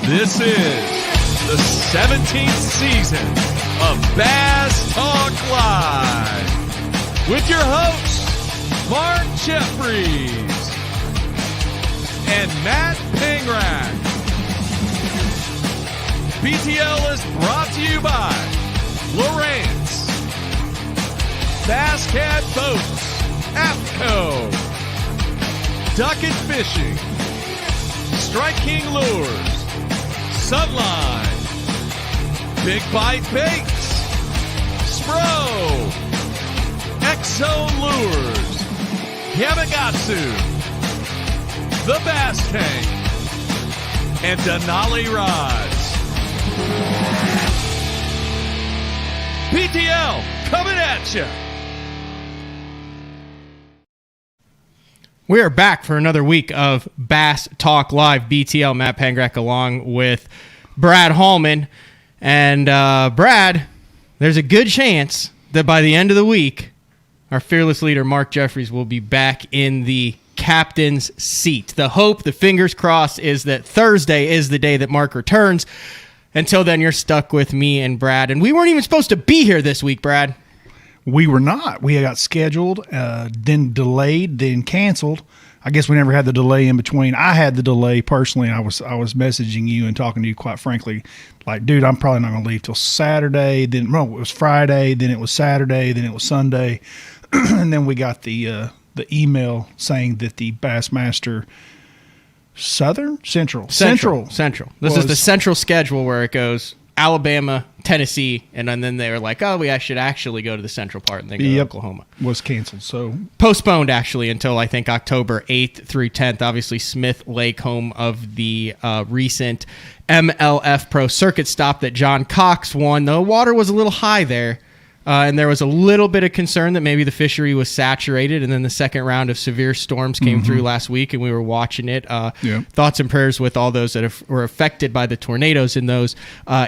This is the 17th season of Bass Talk Live with your hosts, Mark Jeffries and Matt Pangrat. BTL is brought to you by Lawrence, Bass Cat Boats, AFCO, Duck and Fishing, Strike King Lures, Sunline, Big Bite Baits, Spro, X-Zone Lures, Yamagatsu, The Bass Tank, and Denali Rods. BTL coming at you. We are back for another week of Bass Talk Live. BTL, Matt Pangrat, along with Brad Hallman. And Brad, there's a good chance that by the end of the week, our fearless leader, Mark Jeffries, will be back in the captain's seat. The hope, the fingers crossed, is that Thursday is the day that Mark returns. Until then, you're stuck with me and Brad. And we weren't even supposed to be here this week, Brad. We were not. We got scheduled, then delayed, then canceled. I guess we never had the delay in between. I had the delay personally. I was messaging you and talking to you quite frankly, like, dude, I'm probably not going to leave till Saturday. Then it was Friday. Then it was Saturday. Then it was Sunday, and then we got the email saying that the Bassmaster Central. This is the central schedule where it goes Alabama, Tennessee, and then they were like, oh, we should actually go to the central part and then go to Oklahoma. Was canceled. So postponed actually until I think October 8th through 10th. Obviously, Smith Lake, home of the recent MLF Pro Circuit stop that John Cox won. The water was a little high there. And there was a little bit of concern that maybe the fishery was saturated, and then the second round of severe storms came through last week, and we were watching it. Thoughts and prayers with all those that were affected by the tornadoes in those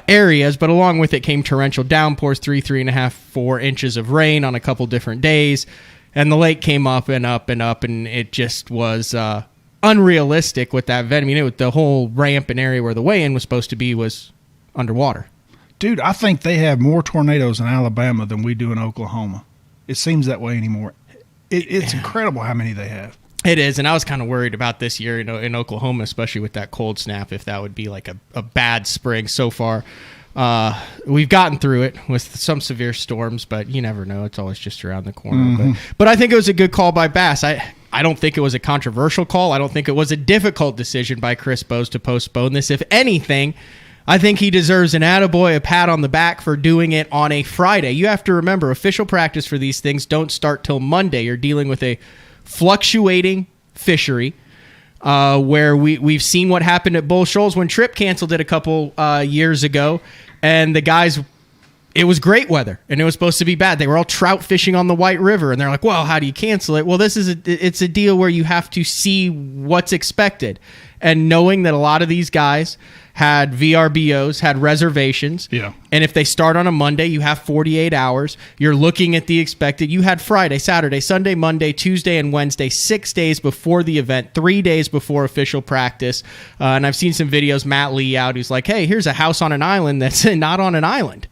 areas, but along with it came torrential downpours, 3.5, 4 inches of rain on a couple different days, and the lake came up and up and up, and it just was unrealistic with that event. I mean, the whole ramp and area where the weigh-in was supposed to be was underwater. Dude, I think they have more tornadoes in Alabama than we do in Oklahoma. It seems that way anymore. It's incredible how many they have. It is, and I was kind of worried about this year in Oklahoma, especially with that cold snap, if that would be like a bad spring. So far, we've gotten through it with some severe storms, but you never know. It's always just around the corner. But I think it was a good call by Bass. I don't think it was a controversial call. I don't think it was a difficult decision by Chris Bowes to postpone this. If anything, I think he deserves an attaboy, a pat on the back for doing it on a Friday. You have to remember, official practice for these things don't start till Monday. You're dealing with a fluctuating fishery where we've seen what happened at Bull Shoals when Tripp canceled it a couple years ago, and the guys, it was great weather, and it was supposed to be bad. They were all trout fishing on the White River, and they're like, well, how do you cancel it? Well, it's a deal where you have to see what's expected, and knowing that a lot of these guys had VRBOs, had reservations. Yeah. And if they start on a Monday, you have 48 hours. You're looking at the expected. You had Friday, Saturday, Sunday, Monday, Tuesday, and Wednesday, 6 days before the event, 3 days before official practice. And I've seen some videos, Matt Lee out, who's like, hey, here's a house on an island that's not on an island.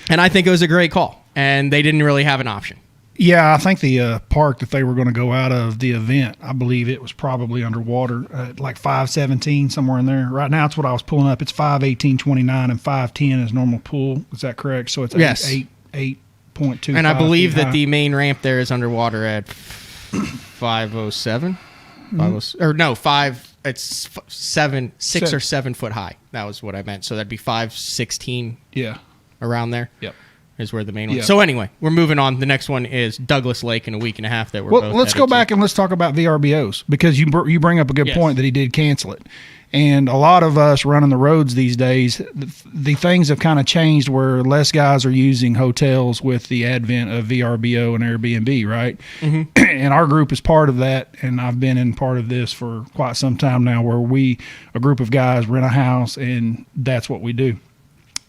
And I think it was a great call. And they didn't really have an option. Yeah, I think the park that they were going to go out of the event, I believe it was probably underwater, like 517, somewhere in there. Right now, it's what I was pulling up. It's 518.29 and 510 is normal pool. Is that correct? So it's yes. 8.2. And I believe that the main ramp there is underwater at 507. Or no, 5. It's 6 or 7 foot high. That was what I meant. So that'd be 516. Yeah, around there. Yep. Is where the main one. So anyway, we're moving on. The next one is Douglas Lake in a week and a half that we're both let's go back and let's talk about VRBOs, because you bring up a good point that he did cancel it. And a lot of us running the roads these days, the things have kind of changed where less guys are using hotels with the advent of VRBO and Airbnb, right? And our group is part of that, and I've been in part of this for quite some time now, where a group of guys rent a house, and that's what we do.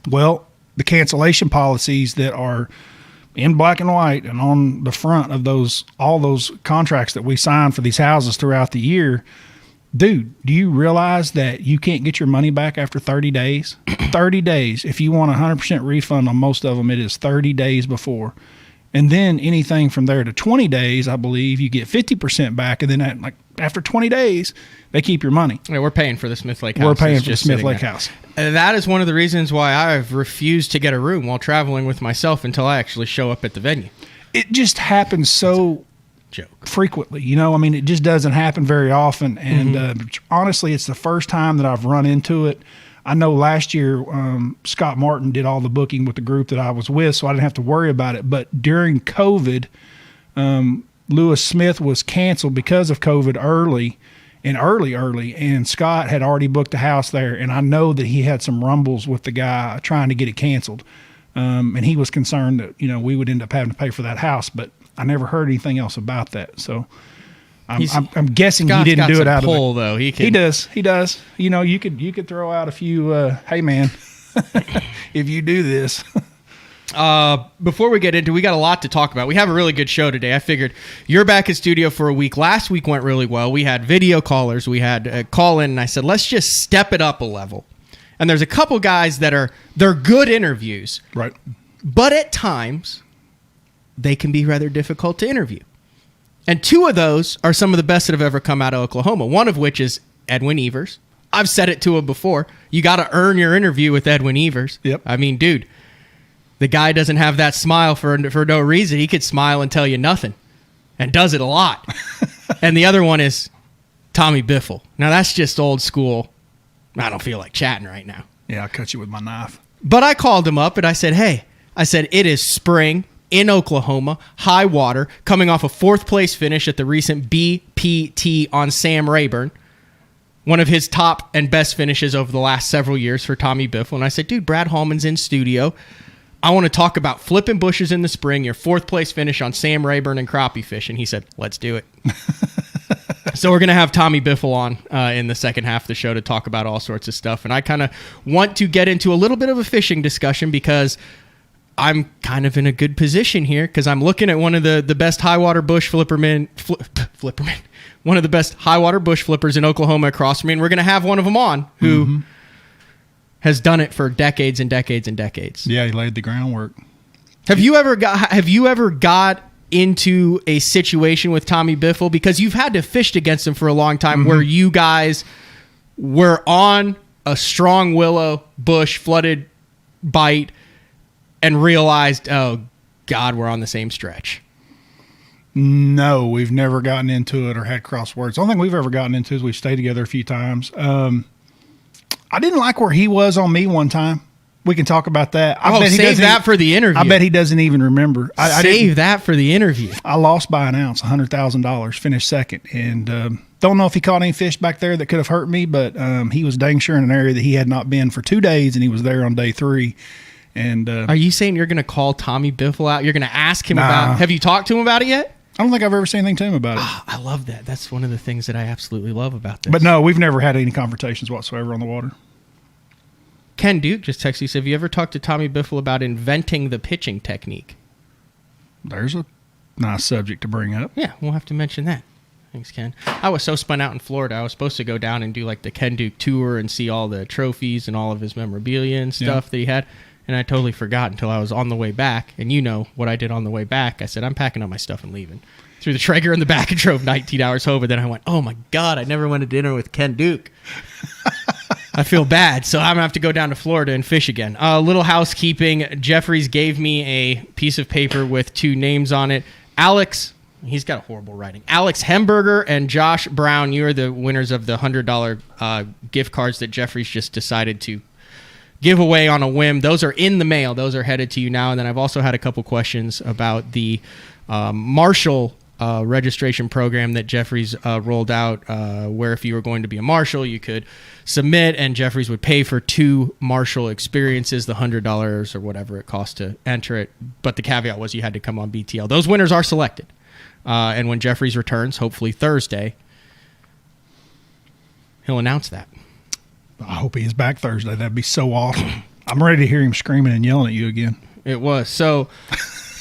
Well, the cancellation policies that are in black and white and on the front of all those contracts that we sign for these houses throughout the year, Dude, do you realize that you can't get your money back after 30 days? 30 days. If you want a 100% refund on most of them, it is 30 days before. And then anything from there to 20 days, I believe, you get 50% back. And then after 20 days, they keep your money. Yeah, we're paying for the Smith Lake house. We're paying for the Smith Lake house. And that is one of the reasons why I've refused to get a room while traveling with myself until I actually show up at the venue. It just happens so frequently. It just doesn't happen very often. And honestly, it's the first time that I've run into it. I know last year Scott Martin did all the booking with the group that I was with, so I didn't have to worry about it. But during COVID, Lewis Smith was canceled because of COVID early, and Scott had already booked a house there, and I know that he had some rumbles with the guy trying to get it canceled. And he was concerned that, we would end up having to pay for that house, but I never heard anything else about that. So I'm guessing Scott's he didn't do it out of pull, though. He does. You could throw out a few, hey man, if you do this. Before we get into, we got a lot to talk about. We have a really good show today. I figured you're back in studio for a week. Last week went really well. We had video callers. We had a call in, and I said, let's just step it up a level. And there's a couple guys they're good interviews. Right. But at times, they can be rather difficult to interview. And two of those are some of the best that have ever come out of Oklahoma, one of which is Edwin Evers. I've said it to him before. You got to earn your interview with Edwin Evers. Yep. I mean, dude, the guy doesn't have that smile for no reason. He could smile and tell you nothing, and does it a lot. And the other one is Tommy Biffle. Now, that's just old school. I don't feel like chatting right now. Yeah, I'll cut you with my knife. But I called him up, and I said, hey, it is spring in Oklahoma, high water, coming off a fourth-place finish at the recent BPT on Sam Rayburn, one of his top and best finishes over the last several years for Tommy Biffle. And I said, dude, Brad Hallman's in studio. I want to talk about flipping bushes in the spring, your fourth-place finish on Sam Rayburn and crappie fish. And he said, let's do it. So we're going to have Tommy Biffle on in the second half of the show to talk about all sorts of stuff. And I kind of want to get into a little bit of a fishing discussion because I'm kind of in a good position here because I'm looking at one of the best high water bush flippermen, one of the best high water bush flippers in Oklahoma across from me. And we're going to have one of them on who has done it for decades and decades and decades. Yeah, he laid the groundwork. Have you ever got into a situation with Tommy Biffle because you've had to fish against him for a long time where you guys were on a strong willow bush flooded bite and realized, oh God, we're on the same stretch? No, we've never gotten into it or had crosswords. The only thing we've ever gotten into is we've stayed together a few times. I didn't like where he was on me one time. We can talk about that. Save that for the interview. I bet he doesn't even remember. Save that for the interview. I lost by an ounce, $100,000, finished second. And don't know if he caught any fish back there that could have hurt me, but he was dang sure in an area that he had not been for 2 days, and he was there on day 3. And are you saying you're going to call Tommy Biffle out? You're going to ask him about it? Have you talked to him about it yet? I don't think I've ever said anything to him about it. Oh, I love that. That's one of the things that I absolutely love about this. But no, we've never had any conversations whatsoever on the water. Ken Duke just texted you, said, have you ever talked to Tommy Biffle about inventing the pitching technique? There's a nice subject to bring up. Yeah, we'll have to mention that. Thanks, Ken. I was so spun out in Florida. I was supposed to go down and do like the Ken Duke tour and see all the trophies and all of his memorabilia and stuff that he had. And I totally forgot until I was on the way back. And you know what I did on the way back. I said, I'm packing up my stuff and leaving. Threw the Traeger in the back and drove 19 hours home. But then I went, oh my God, I never went to dinner with Ken Duke. I feel bad. So I'm going to have to go down to Florida and fish again. A little housekeeping. Jeffries gave me a piece of paper with 2 names on it. Alex, he's got a horrible writing. Alex Hemberger and Josh Brown, you are the winners of the $100 gift cards that Jeffries just decided to give away on a whim. Those are in the mail. Those are headed to you now. And then I've also had a couple questions about the Marshall registration program that Jeffries rolled out, where if you were going to be a Marshall, you could submit and Jeffries would pay for 2 Marshall experiences, the $100 or whatever it cost to enter it. But the caveat was you had to come on BTL. Those winners are selected. And when Jeffries returns, hopefully Thursday, he'll announce that. I hope he is back Thursday. That'd be so awesome. I'm ready to hear him screaming and yelling at you again. It was. So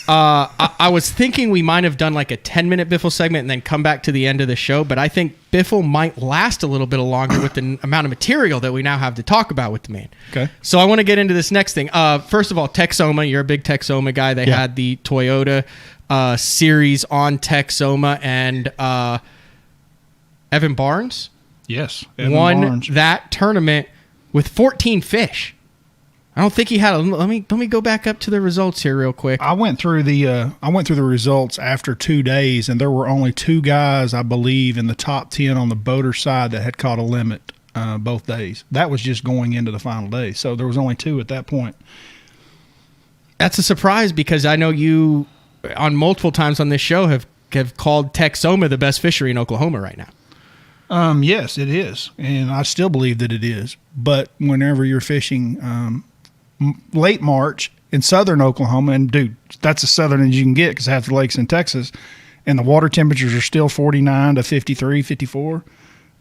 I was thinking we might have done like a 10-minute Biffle segment and then come back to the end of the show, but I think Biffle might last a little bit longer with the amount of material that we now have to talk about with the man. Okay. So I want to get into this next thing. First of all, Texoma, you're a big Texoma guy. They had the Toyota series on Texoma, and Evan Barnes won Barnes. That tournament with 14 fish. I don't think he had. Let me go back up to the results here real quick. I went through the results after 2 days, and there were only 2 guys, I believe, in the top 10 on the boater side that had caught a limit both days. That was just going into the final day, so there was only 2 at that point. That's a surprise because I know you, on multiple times on this show, have called Texoma the best fishery in Oklahoma right now. Yes, it is, and I still believe that it is. But whenever you're fishing late March in southern Oklahoma, and dude, that's as southern as you can get because half the lake's in Texas, and the water temperatures are still 49 to 53, 54,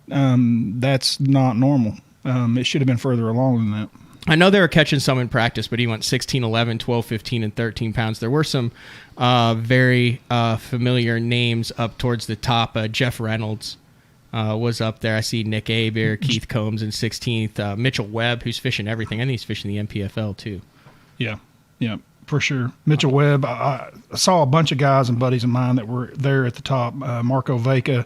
that's not normal. It should have been further along than that. I know they were catching some in practice, but he went 16, 11, 12, 15, and 13 pounds. There were some very familiar names up towards the top. Jeff Reynolds was up there. I see Nick Aber, Keith Combs in 16th. Mitchell Webb, who's fishing everything. I think he's fishing the MPFL too. Yeah, for sure. Mitchell Webb. I saw a bunch of guys and buddies of mine that were there at the top. Marco Vega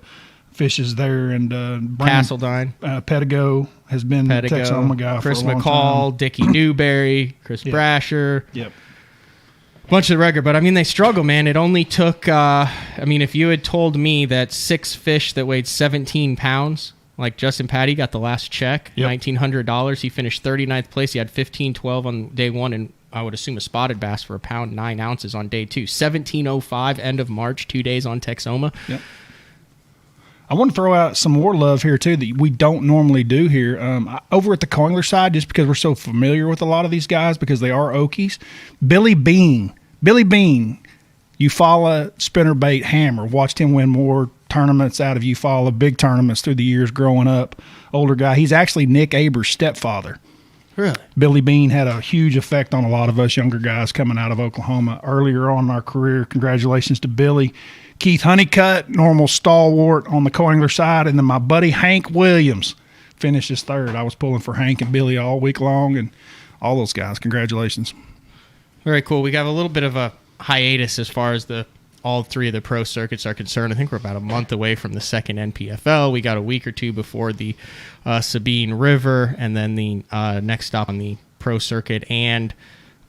fishes there, and Castledine. Pedigo has been the Texoma guy Chris for a long McCall, time. Dickie Newberry, Chris Brasher. Yep. Bunch of the record, but I mean, they struggle, man. It only took, if you had told me that 6 fish that weighed 17 pounds, like Justin Patty got the last check, $1,900. He finished 39th place. He had 15-12 on day 1, and I would assume a spotted bass for 1 pound 9 ounces on day 2. 17:05 end of March, 2 days on Texoma. Yep. I want to throw out some more love here, too, that we don't normally do here. Over at the Coingler side, just because we're so familiar with a lot of these guys, because they are Okies, Billy Bean, Eufaula spinnerbait hammer. Watched him win more tournaments out of Eufaula, big tournaments through the years growing up. Older guy. He's actually Nick Aber's stepfather. Really? Billy Bean had a huge effect on a lot of us younger guys coming out of Oklahoma earlier on in our career. Congratulations to Billy. Keith Honeycutt, normal stalwart on the Coingler side, and then my buddy Hank Williams finishes 3rd. I was pulling for Hank and Billy all week long, and all those guys. Congratulations. Very cool. We got a little bit of a hiatus as far as all 3 of the pro circuits are concerned. I think we're about a month away from the second NPFL. We got a week or 2 before the Sabine River, and then the next stop on the pro circuit and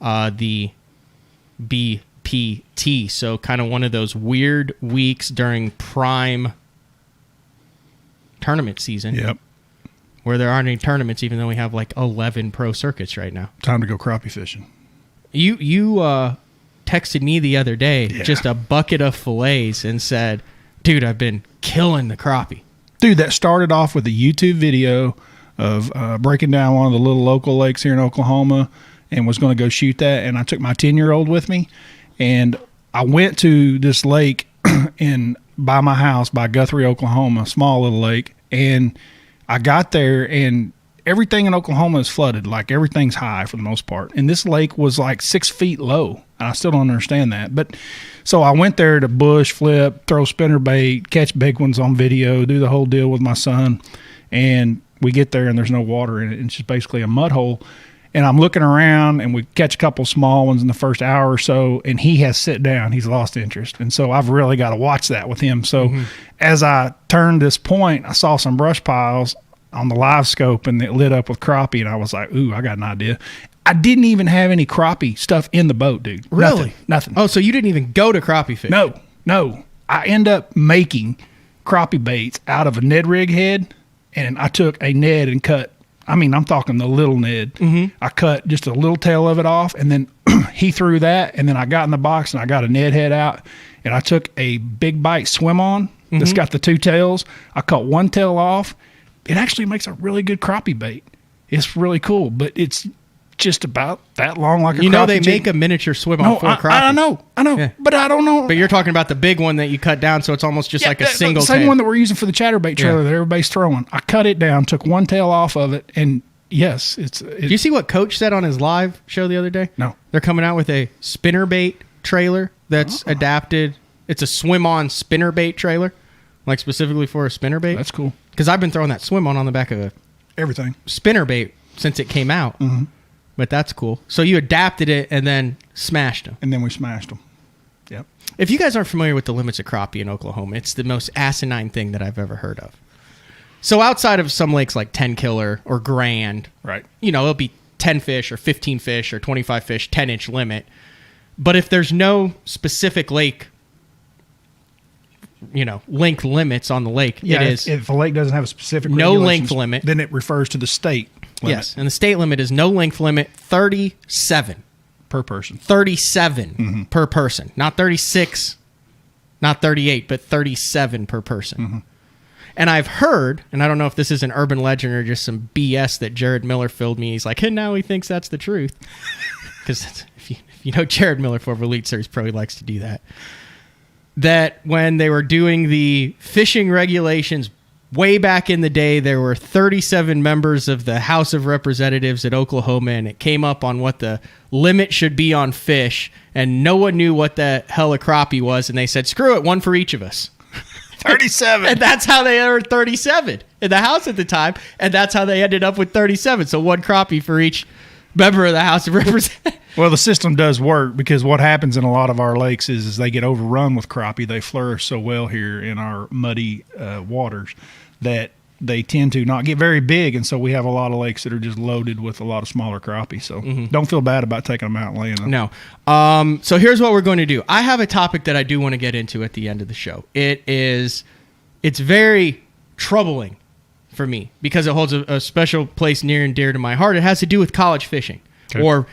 the BPT. So kind of one of those weird weeks during prime tournament season. Yep. Where there aren't any tournaments, even though we have like 11 pro circuits right now. Time to go crappie fishing. You texted me the other day just a bucket of fillets and said, dude, I've been killing the crappie. Dude, that started off with a YouTube video of breaking down one of the little local lakes here in Oklahoma and was going to go shoot that. And I took my 10-year-old with me, and I went to this lake by my house, by Guthrie, Oklahoma, small little lake. And I got there, and everything in Oklahoma is flooded. Like, everything's high for the most part. And this lake was like 6 feet low. And I still don't understand that. But so I went there to bush, flip, throw spinnerbait, catch big ones on video, do the whole deal with my son. And we get there, and there's no water in it. It's just basically a mud hole. And I'm looking around, and we catch a couple small ones in the first hour or so, and he has sit down. He's lost interest. And so I've really got to watch that with him. So as I turned this point, I saw some brush piles on the live scope, and it lit up with crappie, and I was like, ooh, I got an idea. I didn't even have any crappie stuff in the boat, dude. Really? Nothing. Oh, so you didn't even go to crappie fish? No. I end up making crappie baits out of a Ned rig head, and I took a Ned and cut, I'm talking the little Ned. I cut just a little tail of it off, and then he threw that, and then I got in the box, and I got a Ned head out, and I took a big bite swim on that's got the 2 tails. I cut one tail off. It actually makes a really good crappie bait. It's really cool, but it's just about that long, like a crappie they jig. make a miniature swim on for crappie. I know, Yeah. but I don't know. But you're talking about the big one that you cut down, so it's almost just like a single the same tail. one that we're using for the chatterbait trailer that everybody's throwing. I cut it down, took one tail off of it, and yes, Did you see what Coach said on his live show the other day? No. They're coming out with a spinnerbait trailer that's adapted. It's a swim-on spinnerbait trailer, like specifically for a spinnerbait. That's cool. Because I've been throwing that swim-on the back of a Everything. spinnerbait since it came out. Mm-hmm. But that's cool. So you adapted it and then smashed them. And then we smashed them. Yep. If you guys aren't familiar with the limits of crappie in Oklahoma, it's the most asinine thing that I've ever heard of. So outside of some lakes like 10 Killer or Grand, right? It'll be 10 fish or 15 fish or 25 fish, 10-inch limit. But if there's no specific lake, length limits on the lake, yeah, it is. If a lake doesn't have a specific no length limit, then it refers to the state limit. Yes, and the state limit is no length limit, 37 per person. 37 per person, not 36, not 38, but 37 per person. Mm-hmm. And I've heard, and I don't know if this is an urban legend or just some BS that Jared Miller filled me. He's like, and now he thinks that's the truth. Because if you know Jared Miller for Elite Series Pro, he likes to do that. That when they were doing the fishing regulations way back in the day, there were 37 members of the House of Representatives at Oklahoma, and it came up on what the limit should be on fish, and no one knew what the hell a crappie was, and they said, screw it, one for each of us. 37. And that's how they were 37 in the House at the time, and that's how they ended up with 37. So one crappie for each member of the House of Representatives. Well, the system does work because what happens in a lot of our lakes is they get overrun with crappie. They flourish so well here in our muddy waters that they tend to not get very big, and so we have a lot of lakes that are just loaded with a lot of smaller crappie. So don't feel bad about taking them out and laying them. No. So here's what we're going to do. I have a topic that I do want to get into at the end of the show. It's very troubling for me because it holds a special place near and dear to my heart. It has to do with college fishing, or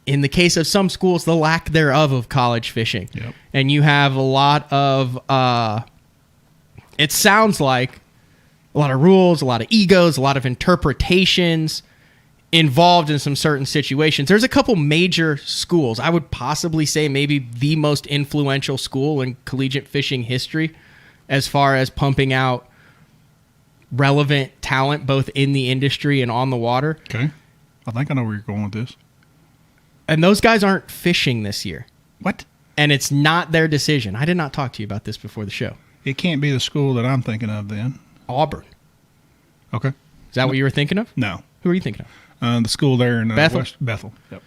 in the case of some schools, the lack thereof of college fishing. Yep. And you have a lot of, it sounds like, a lot of rules, a lot of egos, a lot of interpretations involved in some certain situations. There's a couple major schools. I would possibly say maybe the most influential school in collegiate fishing history as far as pumping out relevant talent both in the industry and on the water. Okay. I think I know where you're going with this. And those guys aren't fishing this year. What? And it's not their decision. I did not talk to you about this before the show. It can't be the school that I'm thinking of then. Auburn. Okay. Is that what you were thinking of? No. Who are you thinking of? The school there in Bethel? Bethel. Yep.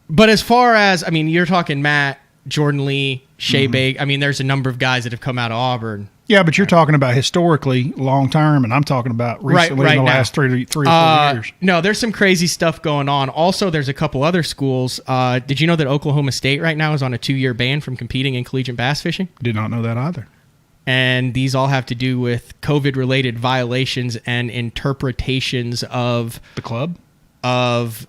But as far as, you're talking Matt, Jordan Lee, Shea Bag. There's a number of guys that have come out of Auburn. Yeah, but you're talking about historically, long term, and I'm talking about recently right in the now. last three or 4 years. No, there's some crazy stuff going on. Also, there's a couple other schools. Did you know that Oklahoma State right now is on a 2-year ban from competing in collegiate bass fishing? Did not know that either. And these all have to do with COVID-related violations and interpretations of the club, of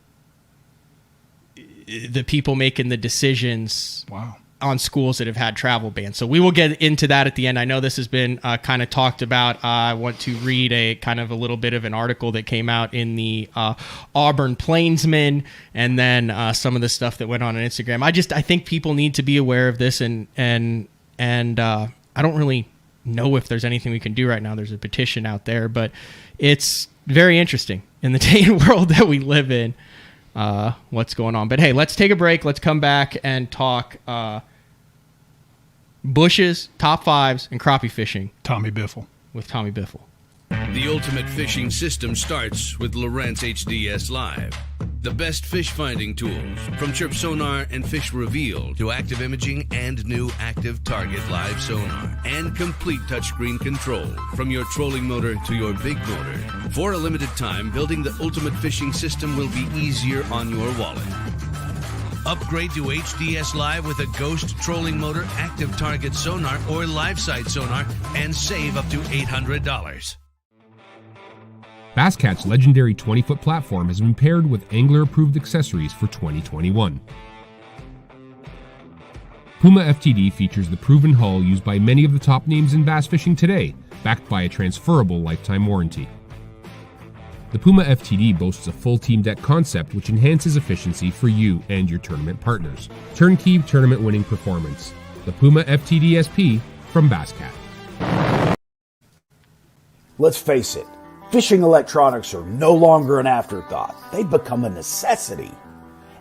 the people making the decisions. Wow. On schools that have had travel bans. So we will get into that at the end. I know this has been kind of talked about. I want to read a kind of a little bit of an article that came out in the Auburn Plainsman, and then some of the stuff that went on Instagram. I think people need to be aware of this, and I don't really know if there's anything we can do right now. There's a petition out there, but it's very interesting in the day and world that we live in. What's going on. But hey, let's take a break. Let's come back and talk bushes, top fives, and crappie fishing. Tommy Biffle. With Tommy Biffle. The ultimate fishing system starts with Lowrance HDS Live. The best fish finding tools, from Chirp Sonar and Fish Reveal to active imaging and new active target live sonar, and complete touchscreen control from your trolling motor to your big motor. For a limited time, building the ultimate fishing system will be easier on your wallet. Upgrade to HDS Live with a Ghost trolling motor, active target sonar, or live site sonar, and save up to $800. Basscat's legendary 20-foot platform has been paired with angler-approved accessories for 2021. Puma FTD features the proven hull used by many of the top names in bass fishing today, backed by a transferable lifetime warranty. The Puma FTD boasts a full team deck concept which enhances efficiency for you and your tournament partners. Turnkey tournament-winning performance. The Puma FTD SP from Basscat. Let's face it. Fishing electronics are no longer an afterthought. They've become a necessity.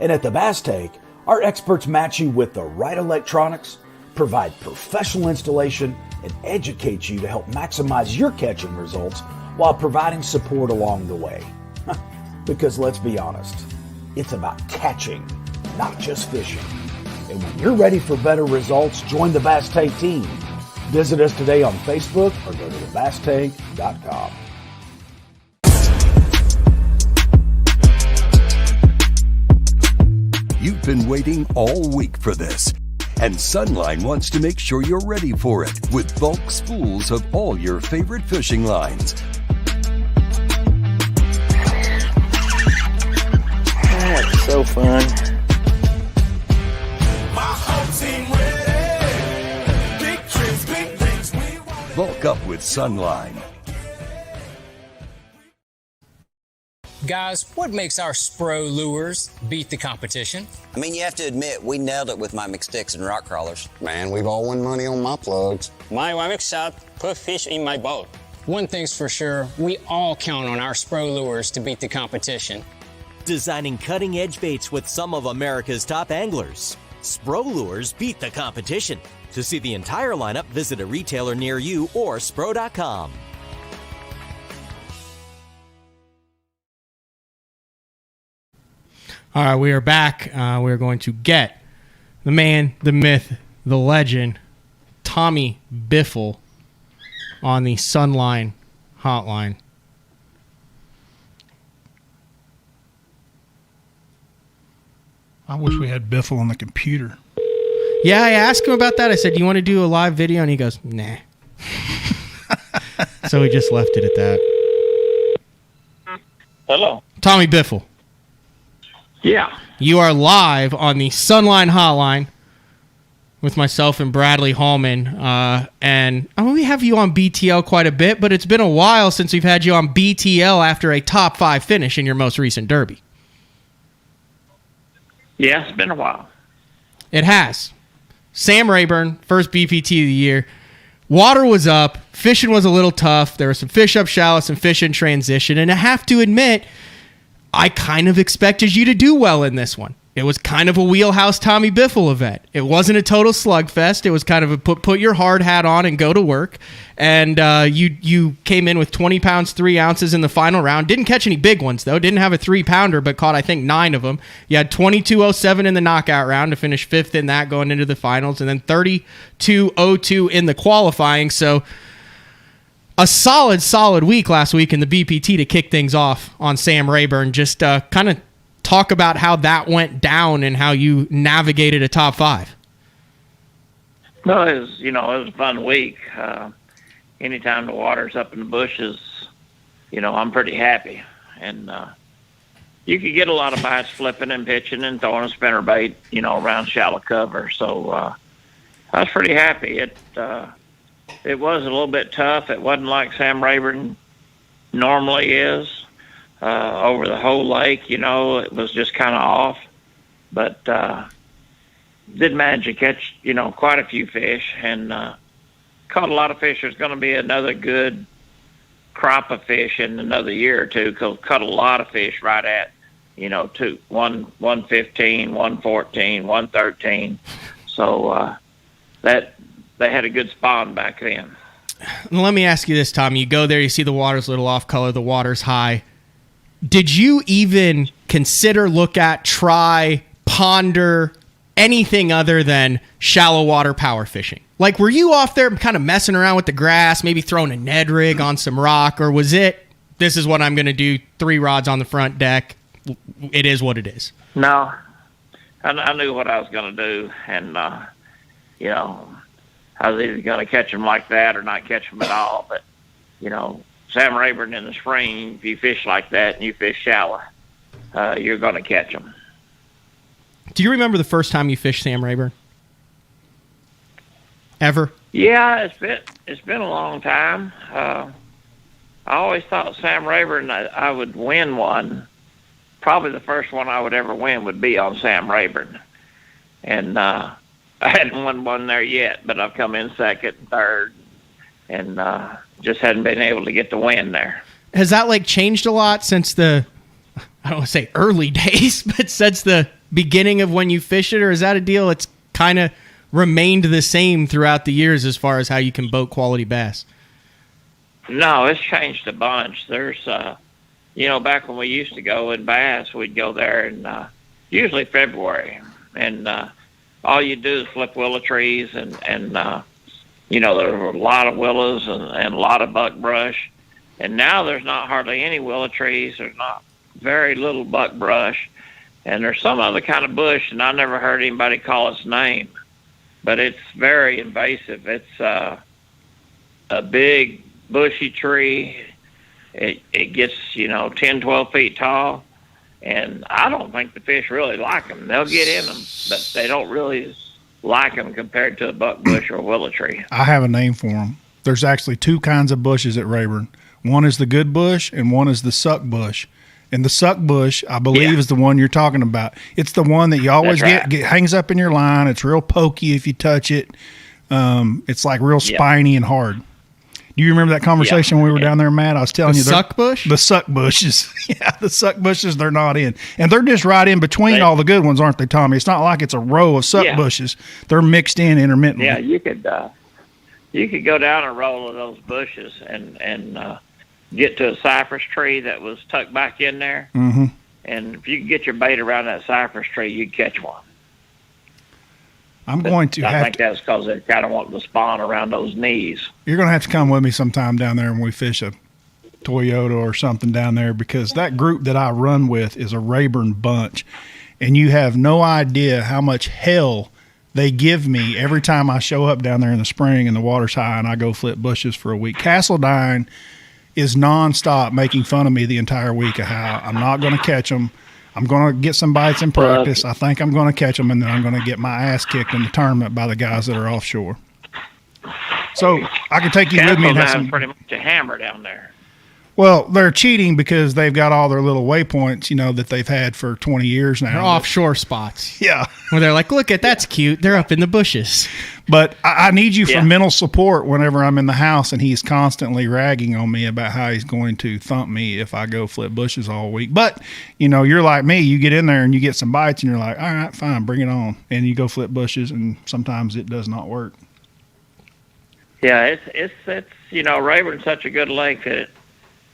And at the Bass Tank, Our experts match you with the right electronics, provide professional installation, and educate you to help maximize your catching results while providing support along the way. Because let's be honest, it's about catching, not just fishing. And when you're ready for better results, join the Bass Tank team. Visit us today on Facebook or go to thebasstank.com. You've been waiting all week for this, and Sunline wants to make sure you're ready for it with bulk spools of all your favorite fishing lines. That's so fun. Bulk up with Sunline. Guys, what makes our Spro lures beat the competition? I mean, you have to admit, we nailed it with my McSticks and rock crawlers. Man, we've all won money on my plugs. My Wamic shot put fish in my boat. One thing's for sure, we all count on our Spro lures to beat the competition. Designing cutting-edge baits with some of America's top anglers. Spro lures beat the competition. To see the entire lineup, visit a retailer near you or spro.com. All right, we are back. We're going to get the man, the myth, the legend, Tommy Biffle on the Sunline hotline. I wish we had Biffle on the computer. Yeah, I asked him about that. I said, do you want to do a live video? And he goes, nah. So we just left it at that. Hello. Tommy Biffle. Yeah. You are live on the Sunline hotline with myself and Bradley Hallman. And I mean, we have you on BTL quite a bit, but it's been a while since we've had you on BTL after a top 5 finish in your most recent derby. Yeah, it's been a while. It has. Sam Rayburn, first BPT of the year. Water was up. Fishing was a little tough. There were some fish up shallow, some fish in transition. And I have to admit, I kind of expected you to do well in this one. It was kind of a wheelhouse Tommy Biffle event. It wasn't a total slugfest. It was kind of a put your hard hat on and go to work. And you came in with 20 pounds, 3 ounces in the final round. Didn't catch any big ones, though. Didn't have a 3-pounder, but caught, I think, 9 of them. You had 22.07 in the knockout round to finish 5th in that going into the finals, and then 32.02 in the qualifying. So a solid week last week in the BPT to kick things off on Sam Rayburn. Just kind of talk about how that went down and how you navigated a top 5. No, it was a fun week. Anytime the water's up in the bushes, I'm pretty happy. And you could get a lot of bites flipping and pitching and throwing a spinnerbait, around shallow cover. So I was pretty happy. It was a little bit tough. It wasn't like Sam Rayburn normally is. Over the whole lake, it was just kind of off. But did manage to catch, quite a few fish and caught a lot of fish. There's going to be another good crop of fish in another year or two. Caught a lot of fish right at, 115, 114, 113. So that they had a good spawn back then. Let me ask you this, Tom. You go there, you see the water's a little off color, the water's high. Did you even consider, look at, try, ponder anything other than shallow water power fishing? Like, were you off there kind of messing around with the grass, maybe throwing a Ned rig on some rock, or was it, this is what I'm going to do, 3 rods on the front deck, it is what it is? No, I knew what I was going to do, and, I was either going to catch them like that or not catch them at all, but, Sam Rayburn in the spring, if you fish like that and you fish shallow, you're going to catch them. Do you remember the first time you fished Sam Rayburn? Ever? Yeah, it's been a long time. I always thought Sam Rayburn, I would win one. Probably the first one I would ever win would be on Sam Rayburn. And I hadn't won one there yet, but I've come in second and third, and just hadn't been able to get the win there. Has that changed a lot since the, I don't want to say early days, but since the beginning of when you fish it, or is that a deal that's kind of remained the same throughout the years as far as how you can boat quality bass? No, it's changed a bunch. There's, back when we used to go in bass, we'd go there in usually February, and all you do is flip willow trees, and there were a lot of willows and a lot of buckbrush, and now there's not hardly any willow trees. There's not very little buckbrush, and there's some other kind of bush, and I never heard anybody call its name, but it's very invasive. It's a big bushy tree. It gets 10, 12 feet tall, and I don't think the fish really like them. They'll get in them, but they don't really like them compared to a buckbush or a willow tree. I have a name for them. There's actually two kinds of bushes at Rayburn. One is the good bush, and one is the suck bush. And the suck bush, I believe, is the one you're talking about. It's the one that you always get hangs up in your line. It's real pokey if you touch it. It's like real spiny and hard. Do you remember that conversation when we were down there, Matt? I was telling you. The suck bush? The suck bushes. Yeah, the suck bushes, they're not in. And they're just right in between all the good ones, aren't they, Tommy? It's not like it's a row of suck bushes. They're mixed in intermittently. Yeah, you could go down a row of those bushes and get to a cypress tree that was tucked back in there. Mm-hmm. And if you could get your bait around that cypress tree, you'd catch one. I think that's because they kind of want to spawn around those knees. You're going to have to come with me sometime down there when we fish a Toyota or something down there, because that group that I run with is a Rayburn bunch, and you have no idea how much hell they give me every time I show up down there in the spring and the water's high and I go flip bushes for a week. Castledine is nonstop making fun of me the entire week of how I'm not going to catch them. I'm going to get some bites in practice. I think I'm going to catch them, and then I'm going to get my ass kicked in the tournament by the guys that are offshore. So I can take you with me and have some. Pretty much a hammer down there. Well, they're cheating because they've got all their little waypoints, that they've had for 20 years now. They're offshore spots. Yeah. Where they're like, look that's cute. They're up in the bushes. But I need you for mental support whenever I'm in the house, and he's constantly ragging on me about how he's going to thump me if I go flip bushes all week. But, you're like me. You get in there and you get some bites, and you're like, all right, fine, bring it on. And you go flip bushes, and sometimes it does not work. Yeah, it's Rayburn's such a good lake that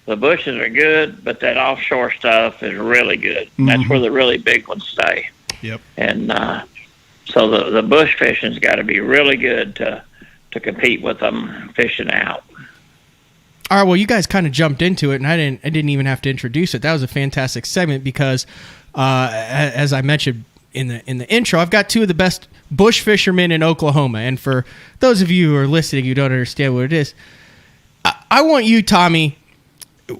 the bushes are good, but that offshore stuff is really good. Mm-hmm. That's where the really big ones stay. Yep. And so the bush fishing's got to be really good to compete with them fishing out. All right, well, you guys kind of jumped into it, and I didn't even have to introduce it. That was a fantastic segment because, as I mentioned in the intro, I've got two of the best bush fishermen in Oklahoma. And for those of you who are listening who don't understand what it is, I want you, Tommy.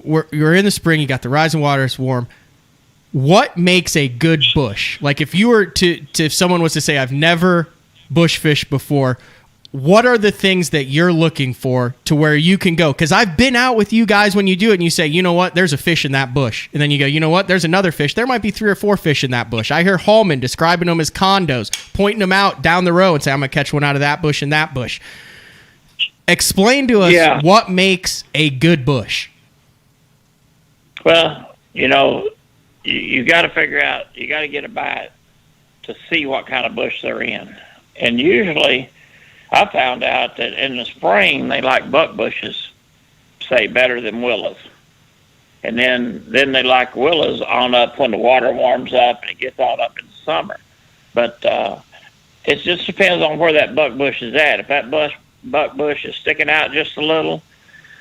You're in the spring, you got the rising water, it's warm. What makes a good bush? Like if you were if someone was to say, I've never bush fished before, what are the things that you're looking for to where you can go? Because I've been out with you guys when you do it and you say, you know what, there's a fish in that bush. And then you go, you know what, there's another fish. There might be 3 or 4 fish in that bush. I hear Hallman describing them as condos, pointing them out down the row and say, I'm going to catch one out of that bush and that bush. Explain to us what makes a good bush. Well, you got to figure out, you got to get a bite to see what kind of bush they're in. And usually I found out that in the spring they like buck bushes, say, better than willows. And then they like willows on up when the water warms up and it gets on up in the summer. But it just depends on where that buck bush is at. If that buck bush is sticking out just a little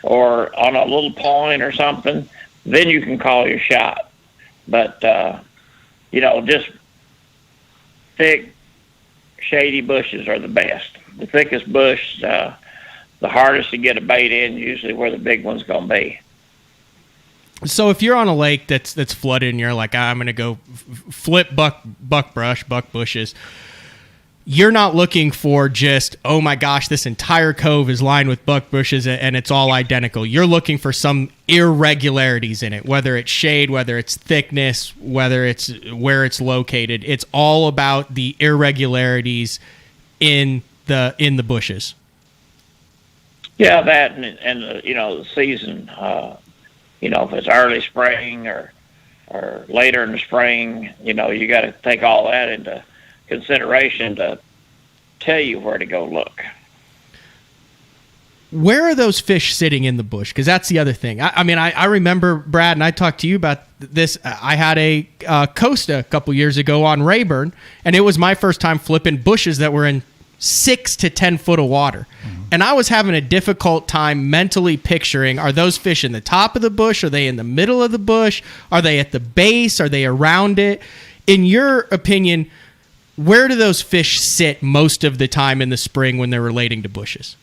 or on a little point or something, then you can call your shot. But, just thick, shady bushes are the best. The thickest bush, the hardest to get a bait in, usually where the big one's going to be. So if you're on a lake that's flooded and you're like, I'm going to go flip buck bushes, you're not looking for just, oh my gosh, this entire cove is lined with buck bushes and it's all identical. You're looking for some irregularities in it, whether it's shade, whether it's thickness, whether it's where it's located. It's all about the irregularities in the bushes. Yeah, that and the season, if it's early spring or or later in the spring, you got to take all that into consideration to tell you where to go look. Where are those fish sitting in the bush? Because that's the other thing. I remember, Brad, and I talked to you about this. I had a Costa a couple years ago on Rayburn, and it was my first time flipping bushes that were in 6 to 10 foot of water. Mm-hmm. And I was having a difficult time mentally picturing, are those fish in the top of the bush? Are they in the middle of the bush? Are they at the base? Are they around it? In your opinion, where do those fish sit most of the time in the spring when they're relating to bushes?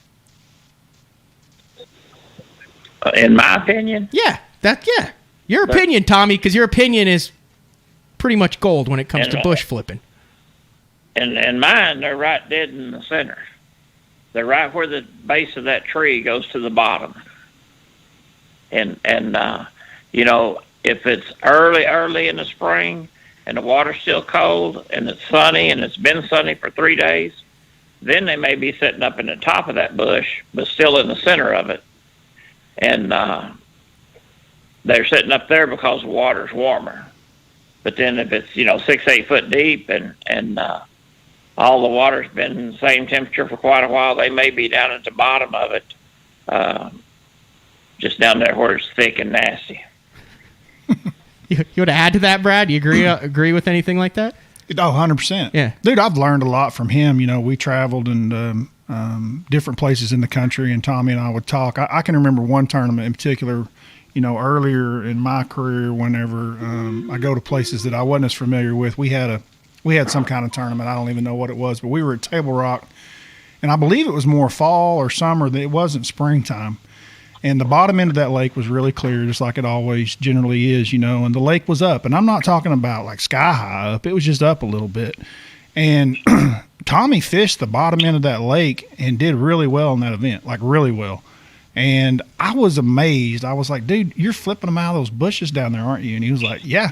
In my opinion? Yeah. Your opinion, Tommy, because your opinion is pretty much gold when it comes to bush flipping. And mine, they're right dead in the center. They're right where the base of that tree goes to the bottom. And if it's early in the spring and the water's still cold and it's sunny and it's been sunny for 3 days, then they may be sitting up in the top of that bush, but still in the center of it. And they're sitting up there because the water's warmer. But then if it's 6-8 foot deep and all the water's been the same temperature for quite a while, they may be down at the bottom of it, just down there where it's thick and nasty. You want to add to that, Brad? You agree with anything like that? Oh, 100%. Yeah, dude, I've learned a lot from him. We traveled and different places in the country, and Tommy and I would talk. I can remember one tournament in particular, earlier in my career, whenever I go to places that I wasn't as familiar with. We had some kind of tournament. I don't even know what it was, but we were at Table Rock, and I believe it was more fall or summer. It wasn't springtime. And the bottom end of that lake was really clear, just like it always generally is, and the lake was up. And I'm not talking about like sky high up. It was just up a little bit. And Tommy fished the bottom end of that lake and did really well in that event, like really well. And I was amazed. I was like, dude, you're flipping them out of those bushes down there, aren't you? And he was like, yeah.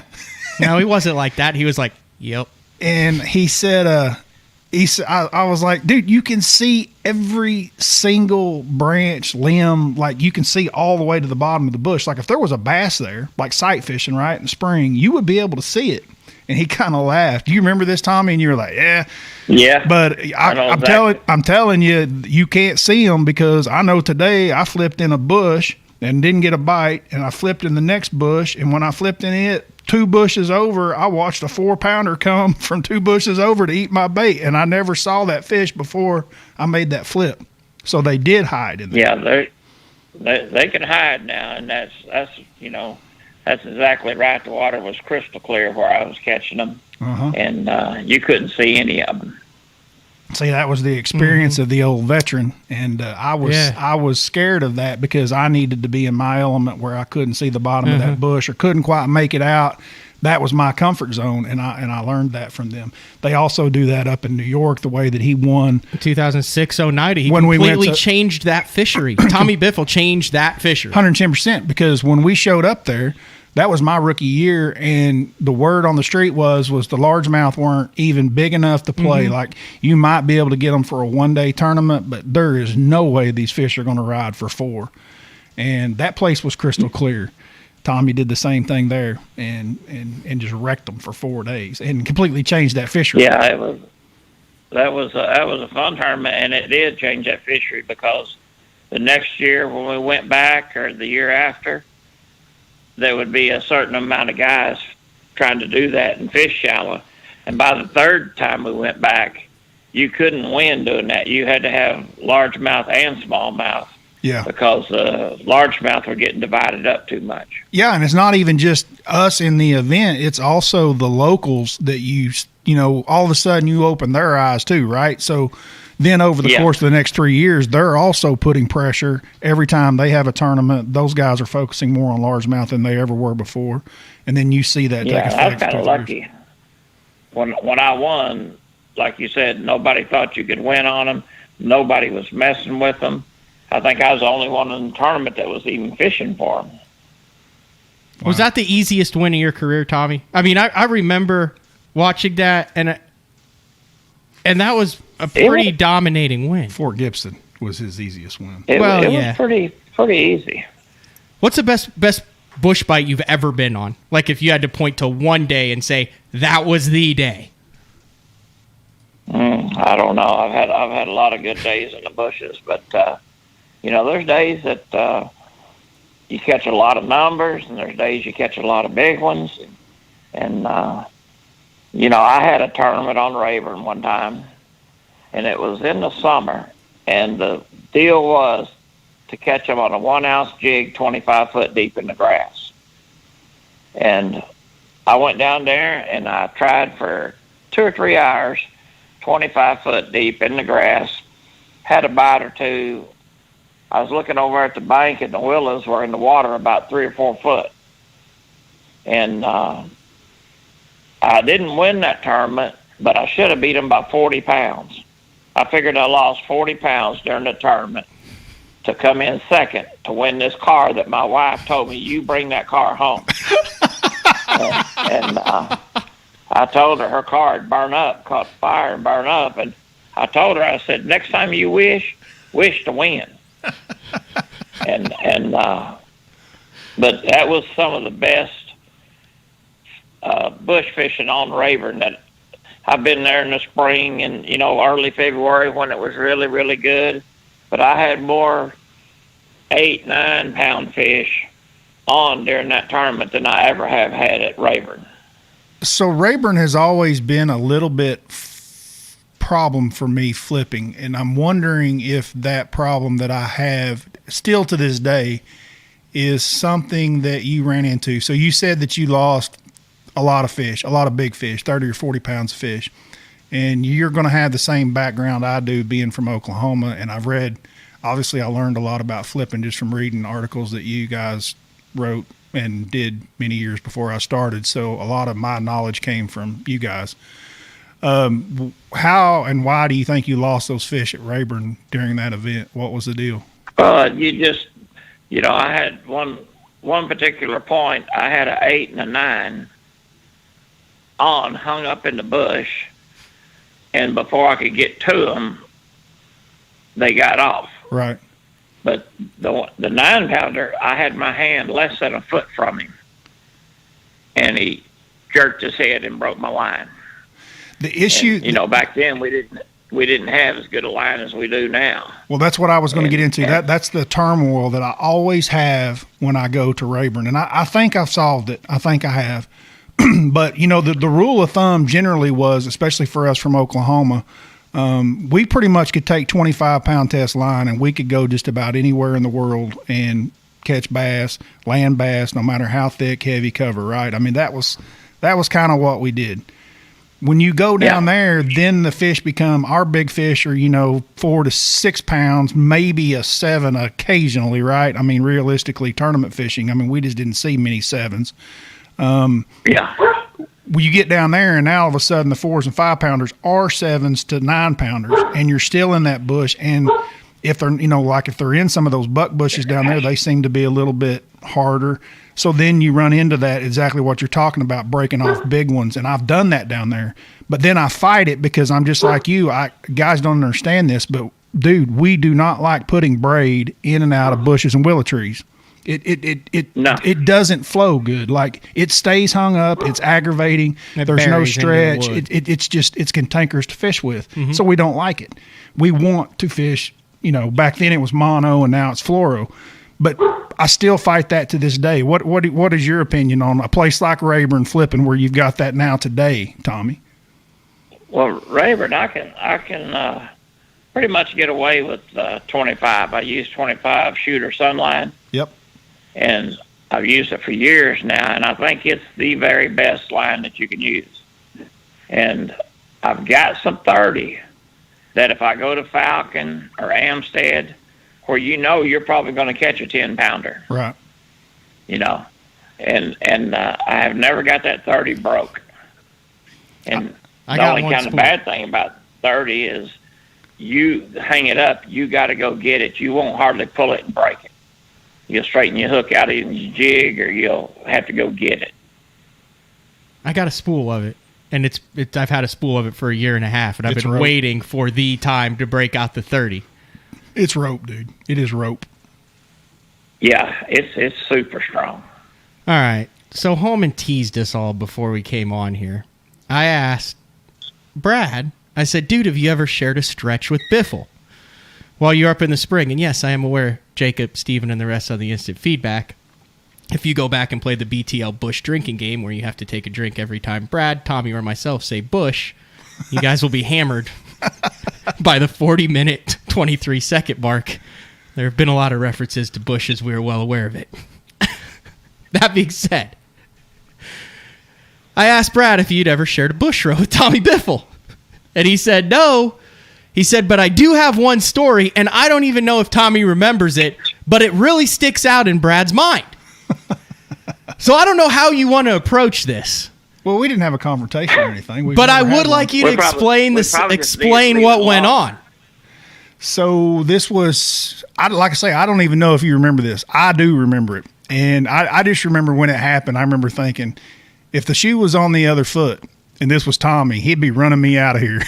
No, he wasn't like that. He was like, yep. And he said, I was like, dude, you can see every single branch, limb, like you can see all the way to the bottom of the bush. Like if there was a bass there, like sight fishing, right, in the spring, you would be able to see it. And he kind of laughed. Do you remember this, Tommy? And you were like, yeah. But I'm telling you, you can't see them, because I know today I flipped in a bush and didn't get a bite, and I flipped in the next bush, and when I flipped in it, 2 bushes over, I watched a 4-pounder come from 2 bushes over to eat my bait, and I never saw that fish before I made that flip. So they did hide in there. Yeah, they can hide now, and that's exactly right. The water was crystal clear where I was catching them, and you couldn't see any of them. See, that was the experience of the old veteran, and I was scared of that, because I needed to be in my element where I couldn't see the bottom of that bush or couldn't quite make it out. That was my comfort zone, and I learned that from them. They also do that up in New York, the way that he won 2006 090. He completely changed that fishery. Tommy Biffle changed that fishery 110%, because when we showed up there, that was my rookie year, and the word on the street was the largemouth weren't even big enough to play. Like, you might be able to get them for a one-day tournament, but there is no way these fish are going to ride for 4. And that place was crystal clear. Tommy did the same thing there, and just wrecked them for 4 days and completely changed that fishery. Yeah, that was a fun tournament, and it did change that fishery, because the next year when we went back, or the year after, there would be a certain amount of guys trying to do that and fish shallow. And by the 3rd time we went back, you couldn't win doing that. You had to have largemouth and smallmouth. Yeah. Because largemouth were getting divided up too much. Yeah, and it's not even just us in the event. It's also the locals that all of a sudden you open their eyes too, right? So then over the course of the next 3 years, they're also putting pressure. Every time they have a tournament, those guys are focusing more on largemouth than they ever were before. And then you see that take effect. I was kind of lucky. When I won, like you said, nobody thought you could win on them. Nobody was messing with them. I think I was the only one in the tournament that was even fishing for them. Wow. Was that the easiest win of your career, Tommy? I mean, I remember watching that, and that was a pretty dominating win. Fort Gibson was his easiest win. It was pretty easy. What's the best bush bite you've ever been on? Like if you had to point to one day and say that was the day. I don't know. I've had a lot of good days in the bushes, but there's days that you catch a lot of numbers, and there's days you catch a lot of big ones. And I had a tournament on Rayburn one time, and it was in the summer, and the deal was to catch them on a 1-ounce jig 25 foot deep in the grass. And I went down there, and I tried for 2 or 3 hours, 25 foot deep in the grass, had a bite or two. I was looking over at the bank, and the willows were in the water about 3 or 4 foot. And I didn't win that tournament, but I should have beat them by 40 pounds. I figured I lost 40 pounds during the tournament to come in second to win this car that my wife told me, you bring that car home. and I told her car had burned up, caught fire and burned up. And I told her, I said, next time you wish to win. But that was some of the best bush fishing on Rayburn. That I've been there in the spring and early February when it was really, really good. But I had more 8-9 pound fish on during that tournament than I ever have had at Rayburn. So Rayburn has always been a little bit problem for me flipping, and I'm wondering if that problem that I have still to this day is something that you ran into. So you said that you lost a lot of fish, a lot of big fish, 30 or 40 pounds of fish, and you're going to have the same background I do being from Oklahoma. And I've read, obviously I learned a lot about flipping just from reading articles that you guys wrote and did many years before I started. So a lot of my knowledge came from you guys. How and why do you think you lost those fish at Rayburn during that event? What was the deal? I had one particular point. I had an 8 and a 9 on, hung up in the bush, and before I could get to them, they got off. Right. But the 9-pounder, I had my hand less than a foot from him, and he jerked his head and broke my line. The issue, and, back then we didn't have as good a line as we do now. Well, that's what I was going to get into. That's the turmoil that I always have when I go to Rayburn, and I think I've solved it. I think I have. But the rule of thumb generally was, especially for us from Oklahoma, we pretty much could take 25-pound test line and we could go just about anywhere in the world and catch bass, land bass, no matter how thick, heavy cover, right? I mean, that was kind of what we did. When you go down there, then the fish become, our big fish are, 4 to 6 pounds, maybe a 7 occasionally, right? I mean, realistically, tournament fishing, we just didn't see many 7s. You get down there and now all of a sudden the 4s and 5-pounders are 7s to 9-pounders, and you're still in that bush. And if they're, if they're in some of those buck bushes down there, they seem to be a little bit harder. So then you run into that, exactly what you're talking about, breaking off big ones. And I've done that down there, but then I fight it because I'm just like you. Guys don't understand this, but dude, we do not like putting braid in and out of bushes and willow trees. It doesn't flow good. Like, it stays hung up. It's aggravating. There's no stretch. It's cantankerous to fish with. Mm-hmm. So we don't like it. We want to fish, back then it was mono and now it's fluoro. But I still fight that to this day. What is your opinion on a place like Rayburn flipping where you've got that now today, Tommy? Well, Rayburn, I can pretty much get away with 25. I use 25 shooter sunline. Yep. And I've used it for years now, and I think it's the very best line that you can use. And I've got some 30 that if I go to Falcon or Amstead, where you're probably going to catch a 10-pounder. Right. And I have never got that 30 broke. And the only kind of bad thing about 30 is you hang it up, you got to go get it. You won't hardly pull it and break it. You'll straighten your hook out of your jig, or you'll have to go get it. I got a spool of it, and I've had a spool of it for a year and a half, and I've been waiting for the time to break out the 30. It's rope, dude. It is rope. Yeah, it's super strong. All right. So Hallman teased us all before we came on here. I asked Brad, I said, dude, have you ever shared a stretch with Biffle while you're up in the spring? And yes, I am aware, Jacob, Steven, and the rest of the instant feedback. If you go back and play the BTL Bush drinking game where you have to take a drink every time Brad, Tommy, or myself say Bush, you guys will be hammered by the 40-minute, 23-second mark. There have been a lot of references to Bush, as we are well aware of it. That being said, I asked Brad if he'd ever shared a bush row with Tommy Biffle. And he said no. He said, but I do have one story, and I don't even know if Tommy remembers it, but it really sticks out in Brad's mind. So I don't know how you want to approach this. Well, we didn't have a confrontation or anything. But I would like you to explain what went on. So this was, like I say, I don't even know if you remember this. I do remember it. And I just remember when it happened, I remember thinking, if the shoe was on the other foot and this was Tommy, he'd be running me out of here.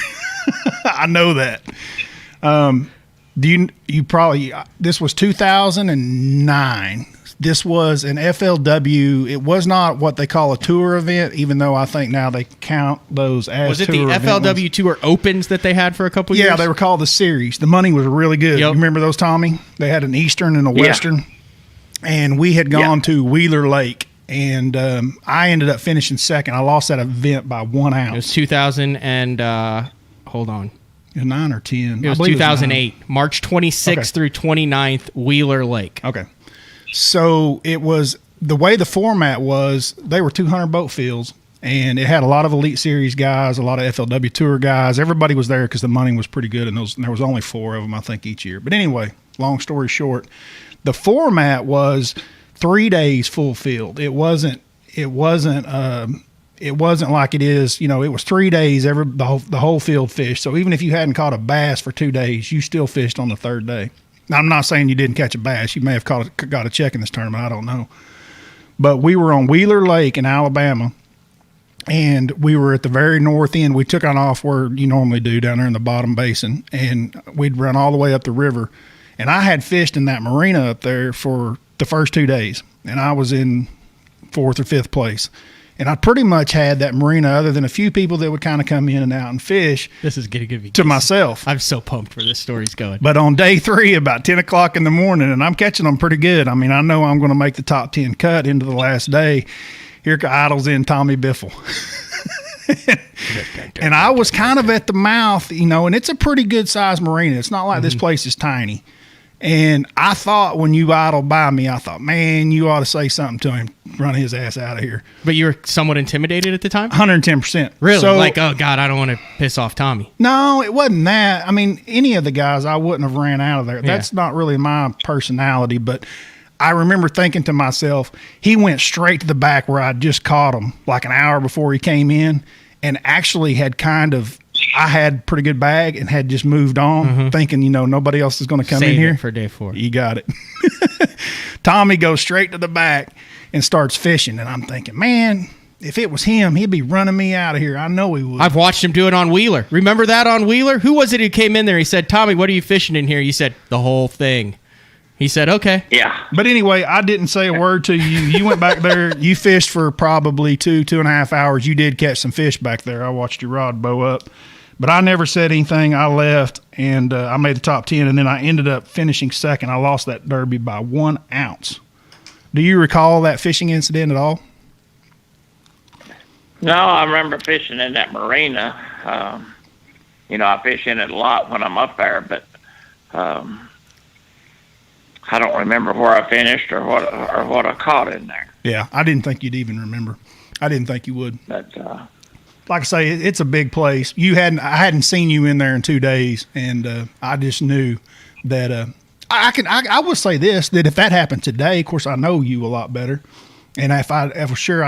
I know that. This was 2009. This was an FLW. It was not what they call a tour event, even though I think now they count those as tour events. Was it the FLW Tour Opens that they had for a couple years? Yeah, they were called the series. The money was really good. Yep. You remember those, Tommy? They had an Eastern and a Western. And we had gone to Wheeler Lake, and I ended up finishing second. I lost that event by 1 ounce. It was 2000 and, hold on. It was 9 or 10. It was 2008. March 26th through 29th, Wheeler Lake. Okay. So it was, the way the format was, they were 200 boat fields, and it had a lot of Elite Series guys, a lot of FLW Tour guys. Everybody was there because the money was pretty good, and there was only 4 of them, I think, each year. But anyway, long story short, the format was 3 days full field. It wasn't like it is, it was 3 days, the whole field fished. So even if you hadn't caught a bass for 2 days, you still fished on the third day. Now, I'm not saying you didn't catch a bass. You may have got a check in this tournament. I don't know. But we were on Wheeler Lake in Alabama, and we were at the very north end. We took on off where you normally do down there in the bottom basin, and we'd run all the way up the river. And I had fished in that marina up there for the first 2 days, and I was in 4th or 5th place. And I pretty much had that marina, other than a few people that would kind of come in and out and fish. This is going to be to myself. I'm so pumped where this story's going. But on day 3, about 10 o'clock in the morning, and I'm catching them pretty good. I mean, I know I'm going to make the top 10 cut into the last day. Here idles in Tommy Biffle. And I was kind of at the mouth, and it's a pretty good sized marina. It's not like this place is tiny. And I thought when you idled by me, I thought, man, you ought to say something to him, run his ass out of here. But you were somewhat intimidated at the time? 110%. Really? So, like, oh, God, I don't want to piss off Tommy. No, it wasn't that. I mean, any of the guys, I wouldn't have ran out of there. Yeah. That's not really my personality. But I remember thinking to myself, he went straight to the back where I just caught him like an hour before he came in, and actually had I had pretty good bag and had just moved on, thinking, nobody else is going to come in here. For day 4. You got it. Tommy goes straight to the back and starts fishing. And I'm thinking, man, if it was him, he'd be running me out of here. I know he would. I've watched him do it on Wheeler. Remember that on Wheeler? Who was it who came in there? He said, Tommy, what are you fishing in here? You said, the whole thing. He said, okay. Yeah. But anyway, I didn't say a word to you. You went back there. You fished for probably 2.5 hours. You did catch some fish back there. I watched your rod bow up. But I never said anything. I left, and I made the top 10, and then I ended up finishing second. I lost that derby by 1 ounce. Do you recall that fishing incident at all? No, I remember fishing in that marina. I fish in it a lot when I'm up there, but I don't remember where I finished or what I caught in there. Yeah, I didn't think you'd even remember. I didn't think you would. But like I say, it's a big place. I hadn't seen you in there in 2 days, and I just knew that I would say this, that if that happened today, of course I know you a lot better, and if I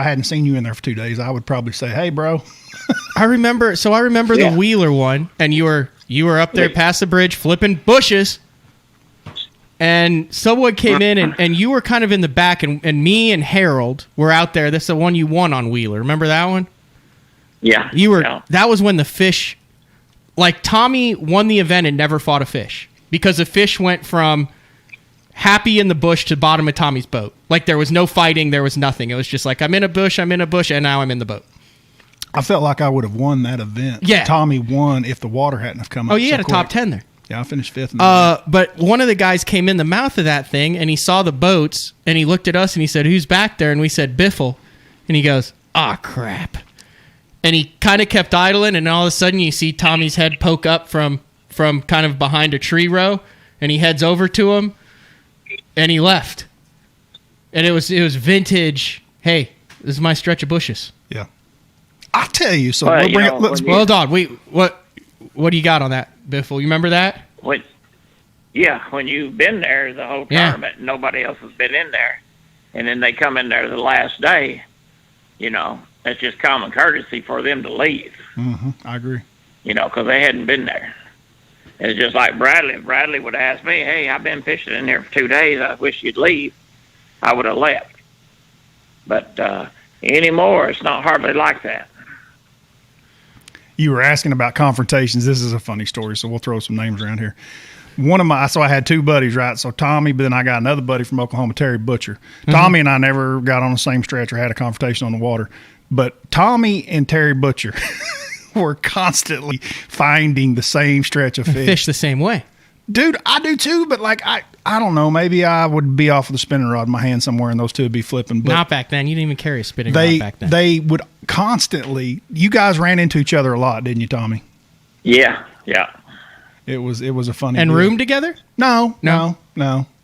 hadn't seen you in there for 2 days, I would probably say, hey, bro. I remember the Wheeler one, and you were up there past the bridge flipping bushes, and someone came in, and you were kind of in the back, and me and Harold were out there. That's the one you won on Wheeler. Remember that one? Yeah. That was when the fish, like Tommy won the event and never fought a fish because the fish went from happy in the bush to the bottom of Tommy's boat. Like there was no fighting, there was nothing. It was just like, I'm in a bush, and now I'm in the boat. I felt like I would have won that event. Yeah. Tommy won if the water hadn't have come up. Oh, you so had a quick. top 10 there. Yeah, I finished 5th. In the but one of the guys came in the mouth of that thing, and he saw the boats, and he looked at us, and he said, "Who's back there?" And we said, "Biffle." And he goes, "Ah, crap." And he kind of kept idling, and all of a sudden you see Tommy's head poke up from kind of behind a tree row, and he heads over to him, and he left. And it was vintage. Hey, this is my stretch of bushes. Yeah. I tell you, so Well, let's Hold on. What do you got on that, Biffle? You remember that? When you've been there the whole tournament, and nobody else has been in there, and then they come in there the last day, it's just common courtesy for them to leave. Mm-hmm. I agree. Because they hadn't been there. It's just like Bradley. If Bradley would have asked me, "Hey, I've been fishing in here for 2 days. I wish you'd leave," I would have left. But anymore, it's not hardly like that. You were asking about confrontations. This is a funny story, so we'll throw some names around here. So I had 2 buddies, right? So Tommy, but then I got another buddy from Oklahoma, Terry Butcher. Tommy and I never got on the same stretch or had a confrontation on the water. But Tommy and Terry Butcher were constantly finding the same stretch of fish. The same way. Dude, I do too, but like I don't know. Maybe I would be off with a spinning rod in my hand somewhere, and those two would be flipping. But not back then. You didn't even carry a spinning rod back then. They would constantly. You guys ran into each other a lot, didn't you, Tommy? Yeah. It was a funny. And deal. roomed together? No.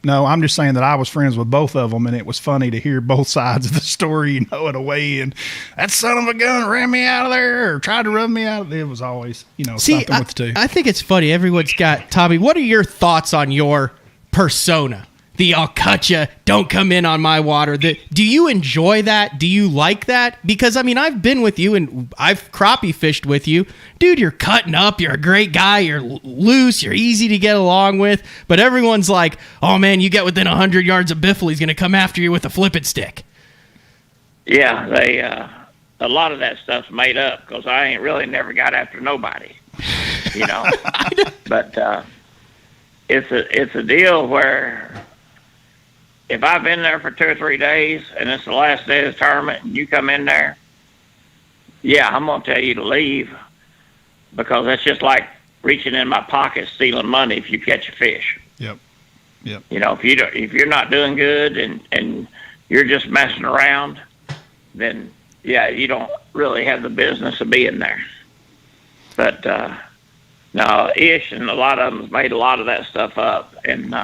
I'm just saying that I was friends with both of them, and it was funny to hear both sides of the story, in a way. And that son of a gun ran me out of there, or tried to rub me out. It was always, something with the two. I think it's funny. Everyone's got Tommy. What are your thoughts on your persona? The "I'll cut you, don't come in on my water." Do you enjoy that? Do you like that? Because I've been with you and I've crappie fished with you, dude. You're cutting up. You're a great guy. You're loose. You're easy to get along with. But everyone's like, "Oh man, you get within 100 yards of Biffle, he's gonna come after you with a flipping stick." Yeah, they a lot of that stuff's made up because I ain't really never got after nobody, But it's a deal where, if I've been there for 2 or 3 days and it's the last day of the tournament and you come in there, I'm going to tell you to leave, because that's just like reaching in my pocket stealing money if you catch a fish. Yep. If you're not doing good and you're just messing around, then you don't really have the business of being there. But no, Ish and a lot of them made a lot of that stuff up, and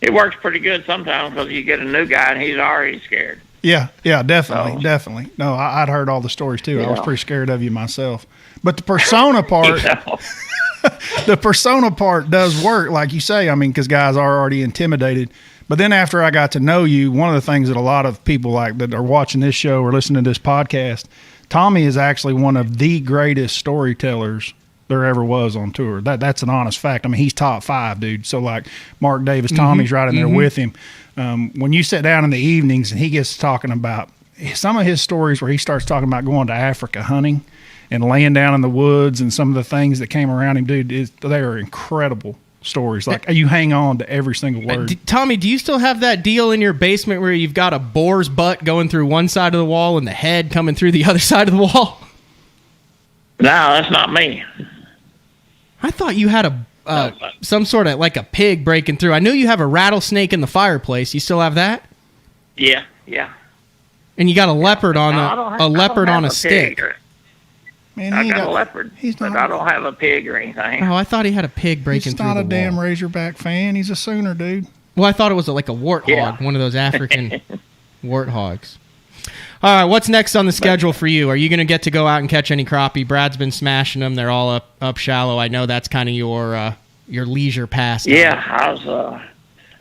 it works pretty good sometimes because you get a new guy and he's already scared. Yeah, definitely. No, I'd heard all the stories too. I was pretty scared of you myself. But the persona part, the persona part does work, like you say. Because guys are already intimidated. But then after I got to know you, one of the things that a lot of people like that are watching this show or listening to this podcast, Tommy is actually one of the greatest storytellers there ever was on tour. That's an honest fact. He's top 5, dude. So like Mark Davis, Tommy's right in there with him. When you sit down in the evenings and he gets talking about some of his stories, where he starts talking about going to Africa hunting and laying down in the woods and some of the things that came around him, dude, they are incredible stories. Like, you hang on to every single word. Tommy, do you still have that deal in your basement where you've got a boar's butt going through one side of the wall and the head coming through the other side of the wall? No, that's not me. I thought you had some sort of like a pig breaking through. I knew you have a rattlesnake in the fireplace. You still have that? Yeah. And you got a leopard on a stick. Man, I got a leopard, but I don't have a pig or anything. Oh, I thought he had a pig breaking through the wall. He's not a damn Razorback fan. He's a Sooner, dude. Well, I thought it was like a warthog, one of those African warthogs. All right, what's next on the schedule for you? Are you going to get to go out and catch any crappie? Brad's been smashing them. They're all up shallow. I know that's kind of your leisure pass. Yeah,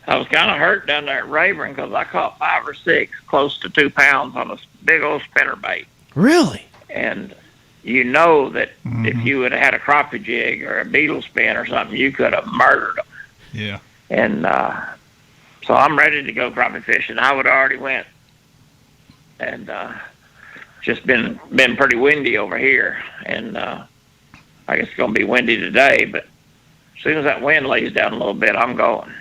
I was kind of hurt down there at Rayburn because I caught 5 or 6 close to 2 pounds on a big old spinnerbait. Really? And that if you would have had a crappie jig or a beetle spin or something, you could have murdered them. Yeah. And so I'm ready to go crappie fishing. I would have already went. And just been pretty windy over here, and I guess it's going to be windy today. But as soon as that wind lays down a little bit, I'm going.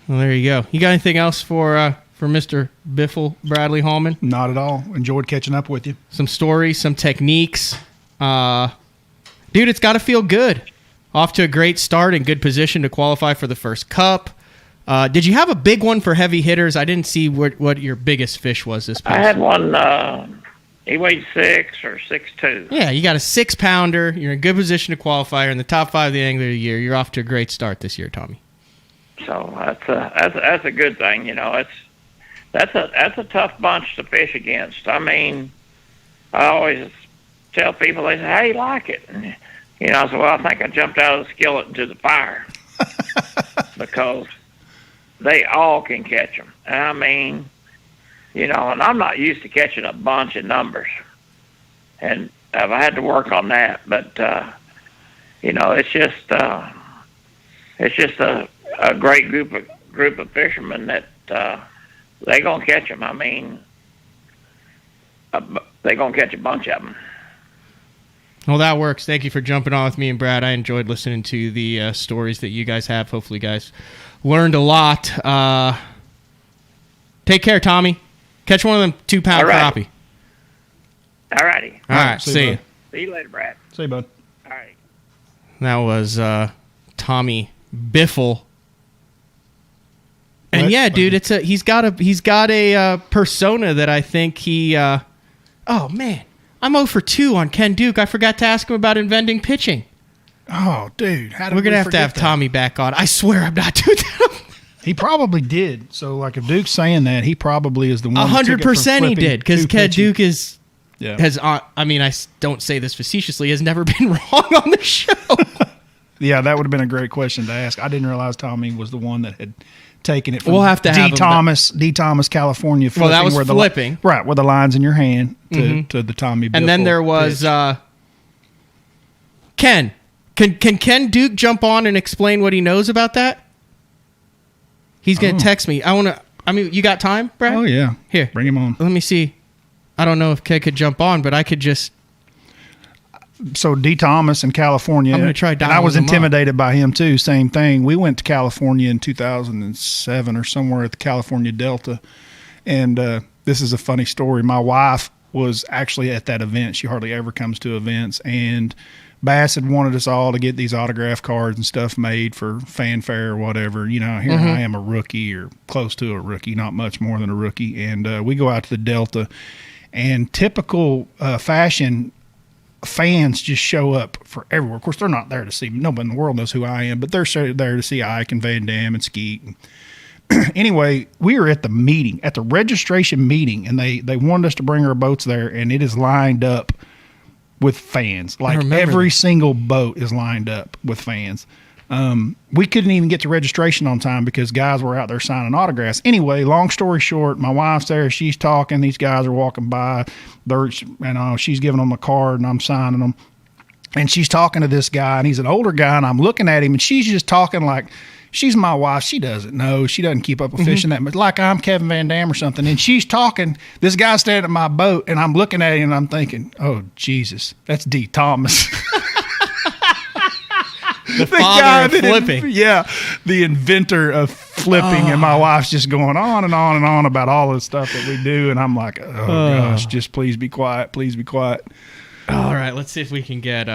Well, there you go. You got anything else for Mr. Biffle Bradley Hallman? Not at all. Enjoyed catching up with you. Some stories, some techniques. Dude, it's got to feel good. Off to a great start and good position to qualify for the first cup. Did you have a big one for heavy hitters? I didn't see what your biggest fish was this past I had one, he weighed 6 or 6'2". Yeah, you got a 6-pounder. You're in a good position to qualify. You're in the top 5 of the angler of the year. You're off to a great start this year, Tommy. So that's a good thing, you know. That's a tough bunch to fish against. I mean, I always tell people, they say, "How you like it?" And, you know, I said, "Well, I think I jumped out of the skillet into the fire," because they all can catch them. And I mean, you know, and I'm not used to catching a bunch of numbers, and I've had to work on that. But you know, it's just a great group of fishermen that they gonna catch them. I mean, they gonna catch a bunch of them. Well, that works. Thank you for jumping on with me and Brad. I enjoyed listening to the stories that you guys have. Hopefully, you guys learned a lot. Take care, Tommy. Catch one of them 2-pound crappie. All righty. All right. See you. See you later, Brad. See you, bud. All right. That was Tommy Biffle. And yeah, dude, he's got a persona that I think he. Oh man, I'm 0 for 2 on Ken Duke. I forgot to ask him about inventing pitching. Oh, dude, how did we're gonna have to have Tommy back on. I swear I'm not doing that. He probably did. So, like, if Duke's saying that, he probably is the one. 100% he did, because Ken Duke has. I mean, I don't say this facetiously, has never been wrong on the show. Yeah, that would have been a great question to ask. I didn't realize Tommy was the one that had taken it from we'll have to D. Thomas, California. Well, that was flipping. Right, with the lines in your hand to the Tommy Biffle. And then there was Ken. Can Ken Duke jump on and explain what he knows about that? He's going to text me. You got time, Brad? Oh, yeah. Here. Bring him on. Let me see. I don't know if Ken could jump on, but I could just... So D. Thomas in California. I'm going to try and I was intimidated by him, too. Same thing. We went to California in 2007 or somewhere at the California Delta. And this is a funny story. My wife was actually at that event. She hardly ever comes to events. And Bass had wanted us all to get these autograph cards and stuff made for fanfare or whatever. You know, here I am, a rookie or close to a rookie, not much more than a rookie. And we go out to the Delta, and typical fashion, fans just show up for everywhere. Of course, they're not there to see me. Nobody in the world knows who I am, but they're there to see Ike and Van Dam and Skeet. Anyway, we were at the meeting, at the registration meeting, and they wanted us to bring our boats there, and it is lined up with fans. Like every single boat is lined up with fans. We couldn't even get to registration on time because guys were out there signing autographs. Anyway, long story short, my wife's there. She's talking. These guys are walking by. She's giving them a card, and I'm signing them. And she's talking to this guy, and he's an older guy, and I'm looking at him, and she's just talking like she's my wife. She doesn't know. She doesn't keep up with fishing that much. Like I'm Kevin Van Dam or something. And she's talking. This guy's standing at my boat, and I'm looking at him, and I'm thinking, oh, Jesus, that's D. Thomas. The father of flipping. The inventor of flipping. And my wife's just going on and on and on about all the stuff that we do. And I'm like, oh, gosh, just please be quiet. Please be quiet. All right, let's see if we can get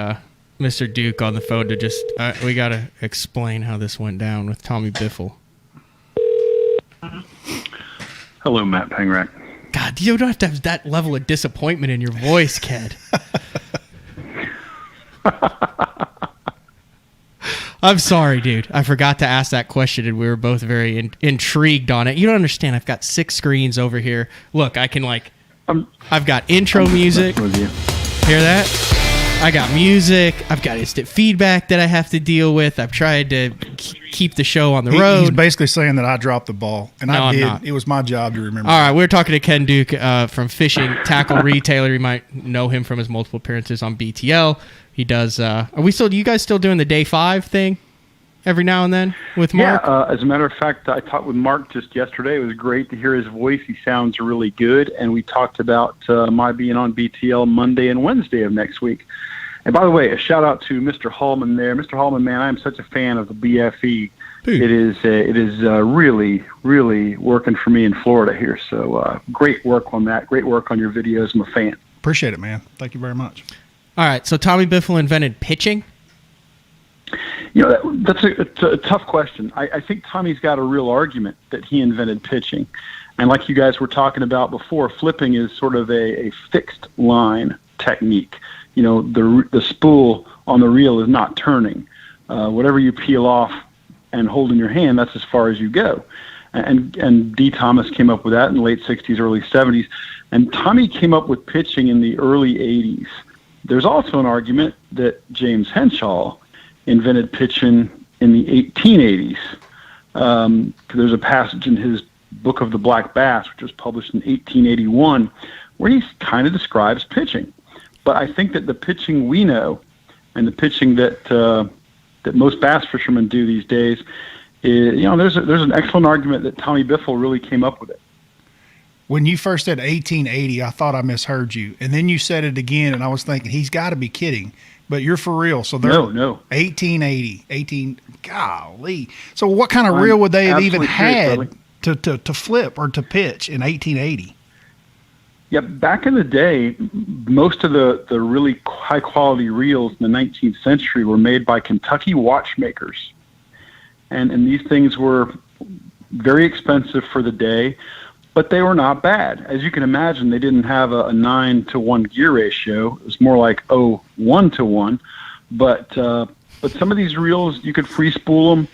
Mr. Duke on the phone to just... we got to explain how this went down with Tommy Biffle. Hello, Matt Pangrack. God, you don't have to have that level of disappointment in your voice, Ked. I'm sorry, dude. I forgot to ask that question, and we were both very intrigued on it. You don't understand. I've got 6 screens over here. Look, I can I've got intro music. Hear that? I got music. I've got instant feedback that I have to deal with. I've tried to keep the show on the road. He's basically saying that I dropped the ball, and I did. Not. It was my job to remember. All right, we're talking to Ken Duke from Fishing Tackle Retailer. You might know him from his multiple appearances on BTL. He does. Are you guys still doing the day 5 thing every now and then with Mark? Yeah, as a matter of fact, I talked with Mark just yesterday. It was great to hear his voice. He sounds really good. And we talked about my being on BTL Monday and Wednesday of next week. And by the way, a shout out to Mr. Hallman there. Mr. Hallman, man, I'm such a fan of the BFE. it is really, really working for me in Florida here. So great work on that. Great work on your videos. I'm a fan. Appreciate it, man. Thank you very much. All right, so Tommy Biffle invented pitching? That's a tough question. I think Tommy's got a real argument that he invented pitching. And like you guys were talking about before, flipping is sort of a fixed line technique. The spool on the reel is not turning. Whatever you peel off and hold in your hand, that's as far as you go. And D. Thomas came up with that in the late 60s, early 70s. And Tommy came up with pitching in the early 80s. There's also an argument that James Henshaw invented pitching in the 1880s. There's a passage in his book of the Black Bass, which was published in 1881, where he kind of describes pitching. But I think that the pitching we know and the pitching that most bass fishermen do these days is, there's an excellent argument that Tommy Biffle really came up with it. When you first said 1880, I thought I misheard you. And then you said it again, and I was thinking, he's got to be kidding. But you're for real. So they're No. 1880. Golly. So what kind of reel would they have even had to flip or to pitch in 1880? Yeah, back in the day, most of the really high-quality reels in the 19th century were made by Kentucky watchmakers. And these things were very expensive for the day, but they were not bad. As you can imagine, they didn't have a 9-to-1 gear ratio. It was more like 1-to-1. But some of these reels, you could free spool them,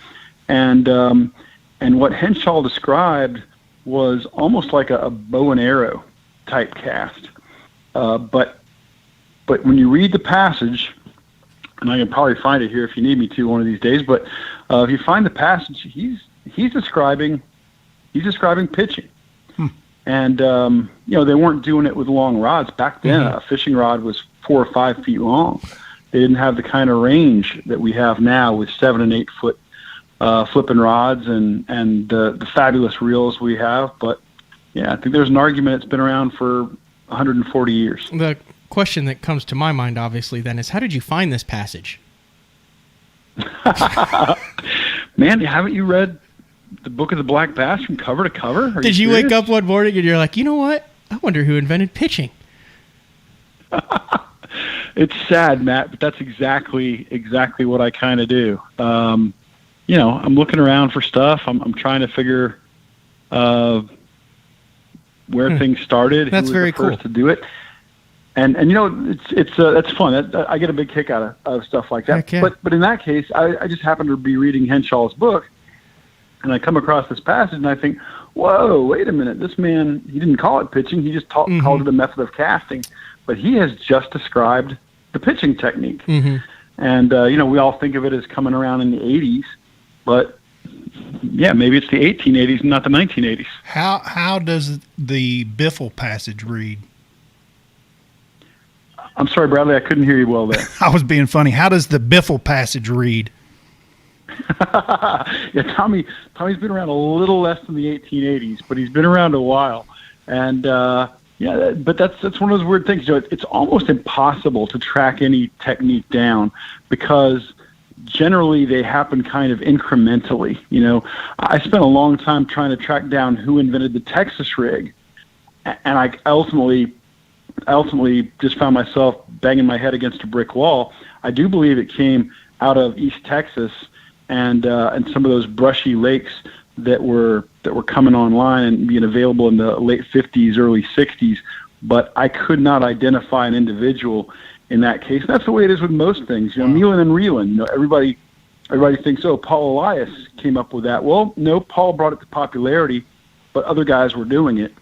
and what Henshaw described was almost like a bow and arrow type cast. But when you read the passage, and I can probably find it here if you need me to one of these days, but if you find the passage, he's describing pitching. And, they weren't doing it with long rods. Back then, a fishing rod was 4 or 5 feet long. They didn't have the kind of range that we have now with 7 and 8 foot flipping rods and the fabulous reels we have. But, yeah, I think there's an argument that's been around for 140 years. The question that comes to my mind, obviously, then, is how did you find this passage? Man, haven't you read the book of the Black Bass from cover to cover? Did you wake up one morning and you're like, you know what? I wonder who invented pitching. It's sad, Matt, but that's exactly what I kind of do. I'm looking around for stuff. I'm trying to figure where things started. That's who was very the first cool to do it. And it's that's fun. I get a big kick out of stuff like that. Okay. But in that case, I just happened to be reading Henshaw's book, and I come across this passage, and I think, whoa, wait a minute. This man, he didn't call it pitching. He just called it a method of casting. But he has just described the pitching technique. And, we all think of it as coming around in the 80s. But, yeah, maybe it's the 1880s and not the 1980s. How does the Biffle passage read? I'm sorry, Bradley, I couldn't hear you well there. I was being funny. How does the Biffle passage read? Yeah, Tommy's been around a little less than the 1880s, but he's been around a while. And, but that's one of those weird things. It's almost impossible to track any technique down because generally they happen kind of incrementally. I spent a long time trying to track down who invented the Texas rig, and I ultimately just found myself banging my head against a brick wall. I do believe it came out of East Texas and some of those brushy lakes that were coming online and being available in the late 50s, early 60s. But I could not identify an individual in that case. And that's the way it is with most things. Mealin and reelin. Everybody thinks, Paul Elias came up with that. Well, no, Paul brought it to popularity, but other guys were doing it.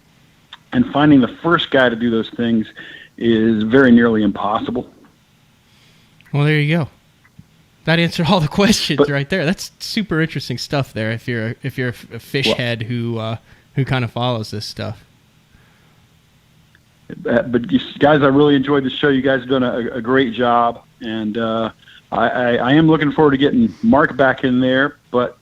And finding the first guy to do those things is very nearly impossible. Well, there you go. That answered all the questions right there. That's super interesting stuff there. If you're a fish head who kind of follows this stuff. But guys, I really enjoyed the show. You guys have done a great job, and I am looking forward to getting Mark back in there. But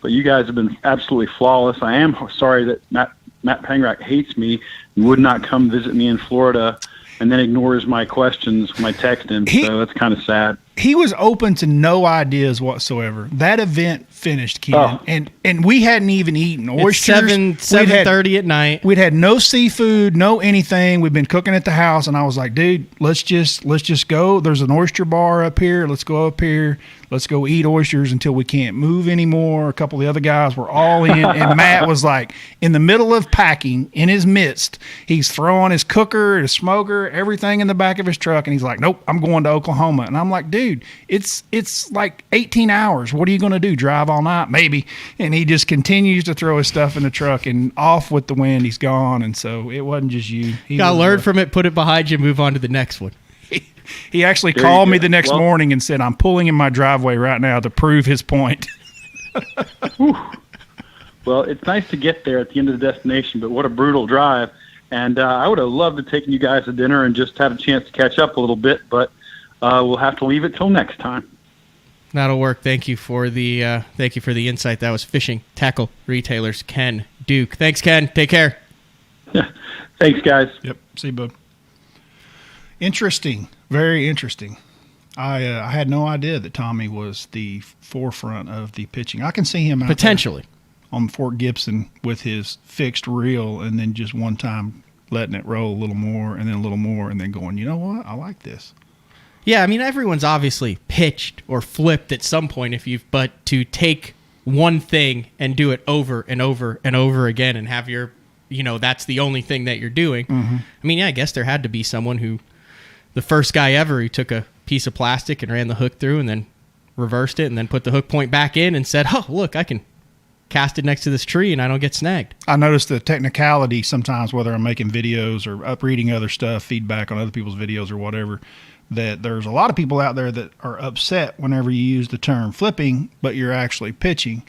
you guys have been absolutely flawless. I am sorry that Matt Pangrac hates me and would not come visit me in Florida, and then ignores my questions when I text him. So that's kind of sad. He was open to no ideas whatsoever. That event finished, Ken. And we hadn't even eaten oysters. It's 7:30 at night. We'd had no seafood, no anything. We've been cooking at the house, and I was like, dude, let's just go. There's an oyster bar up here. Let's go up here. Let's go eat oysters until we can't move anymore. A couple of the other guys were all in, and Matt was like in the middle of packing in his midst. He's throwing his cooker, his smoker, everything in the back of his truck, and he's like, nope, I'm going to Oklahoma. And I'm like, dude, it's like 18 hours. What are you going to do, drive all night? Maybe. And he just continues to throw his stuff in the truck, and off with the wind, he's gone. And so it wasn't just you. You got to learn from it, put it behind you, move on to the next one. He actually called me the next morning and said, I'm pulling in my driveway right now to prove his point. Well, it's nice to get there at the end of the destination, but what a brutal drive. And I would have loved to take you guys to dinner and just have a chance to catch up a little bit, but we'll have to leave it till next time. That'll work. Thank you for the insight. That was Fishing Tackle Retailers Ken Duke. Thanks, Ken. Take care. Thanks, guys. Yep. See you, bud. Interesting. Very interesting. I had no idea that Tommy was the forefront of the pitching. I can see him out potentially on Fort Gibson with his fixed reel, and then just one time letting it roll a little more and then a little more, and then going, you know what? I like this. Yeah, I mean, everyone's obviously pitched or flipped at some point, but to take one thing and do it over and over and over again and have your, that's the only thing that you're doing. Mm-hmm. I mean, yeah, I guess there had to be someone who, the first guy ever who took a piece of plastic and ran the hook through and then reversed it and then put the hook point back in and said, oh, look, I can cast it next to this tree and I don't get snagged. I noticed the technicality sometimes, whether I'm making videos or reading other stuff, feedback on other people's videos or whatever, that there's a lot of people out there that are upset whenever you use the term flipping, but you're actually pitching.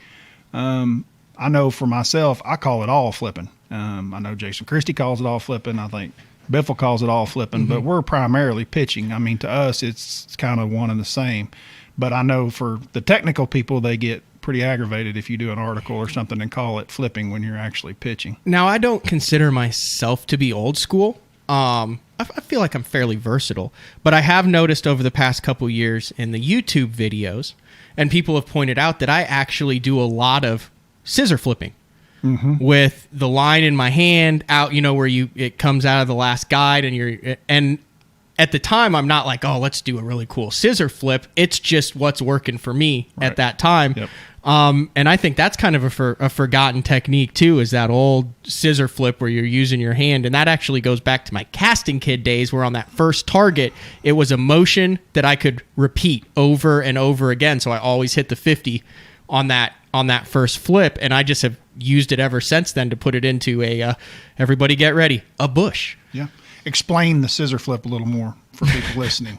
I know for myself, I call it all flipping. I know Jason Christie calls it all flipping. I think Biffle calls it all flipping, but we're primarily pitching. I mean, to us, it's kind of one and the same. But I know for the technical people, they get pretty aggravated if you do an article or something and call it flipping when you're actually pitching. Now, I don't consider myself to be old school. I feel like I'm fairly versatile, but I have noticed over the past couple years in the YouTube videos, and people have pointed out that I actually do a lot of scissor flipping. Mm-hmm. With the line in my hand out, where it comes out of the last guide, and at the time I'm not like, oh, let's do a really cool scissor flip. It's just what's working for me at that time. Yep. And I think that's kind of a forgotten technique too, is that old scissor flip where you're using your hand, and that actually goes back to my casting kid days, where on that first target it was a motion that I could repeat over and over again. So I always hit the 50 on that first flip, and I just have used it ever since then to put it into everybody get ready, a bush. Yeah. Explain the scissor flip a little more for people listening.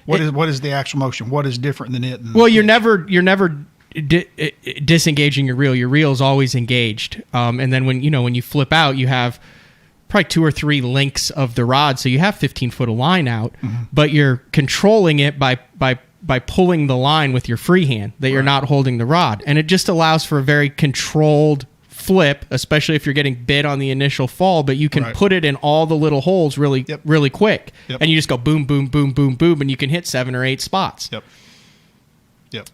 What is the actual motion? What is different than it? Well, you're never disengaging your reel. Your reel is always engaged. And then when you flip out, you have probably 2 or 3 links of the rod, so you have 15 foot of line out, but you're controlling it by pulling the line with your free hand, that you're not holding the rod. And it just allows for a very controlled flip, especially if you're getting bit on the initial fall, but you can put it in all the little holes really quick. Yep. And you just go boom, boom, boom, boom, boom, and you can hit 7 or 8 spots. Yep.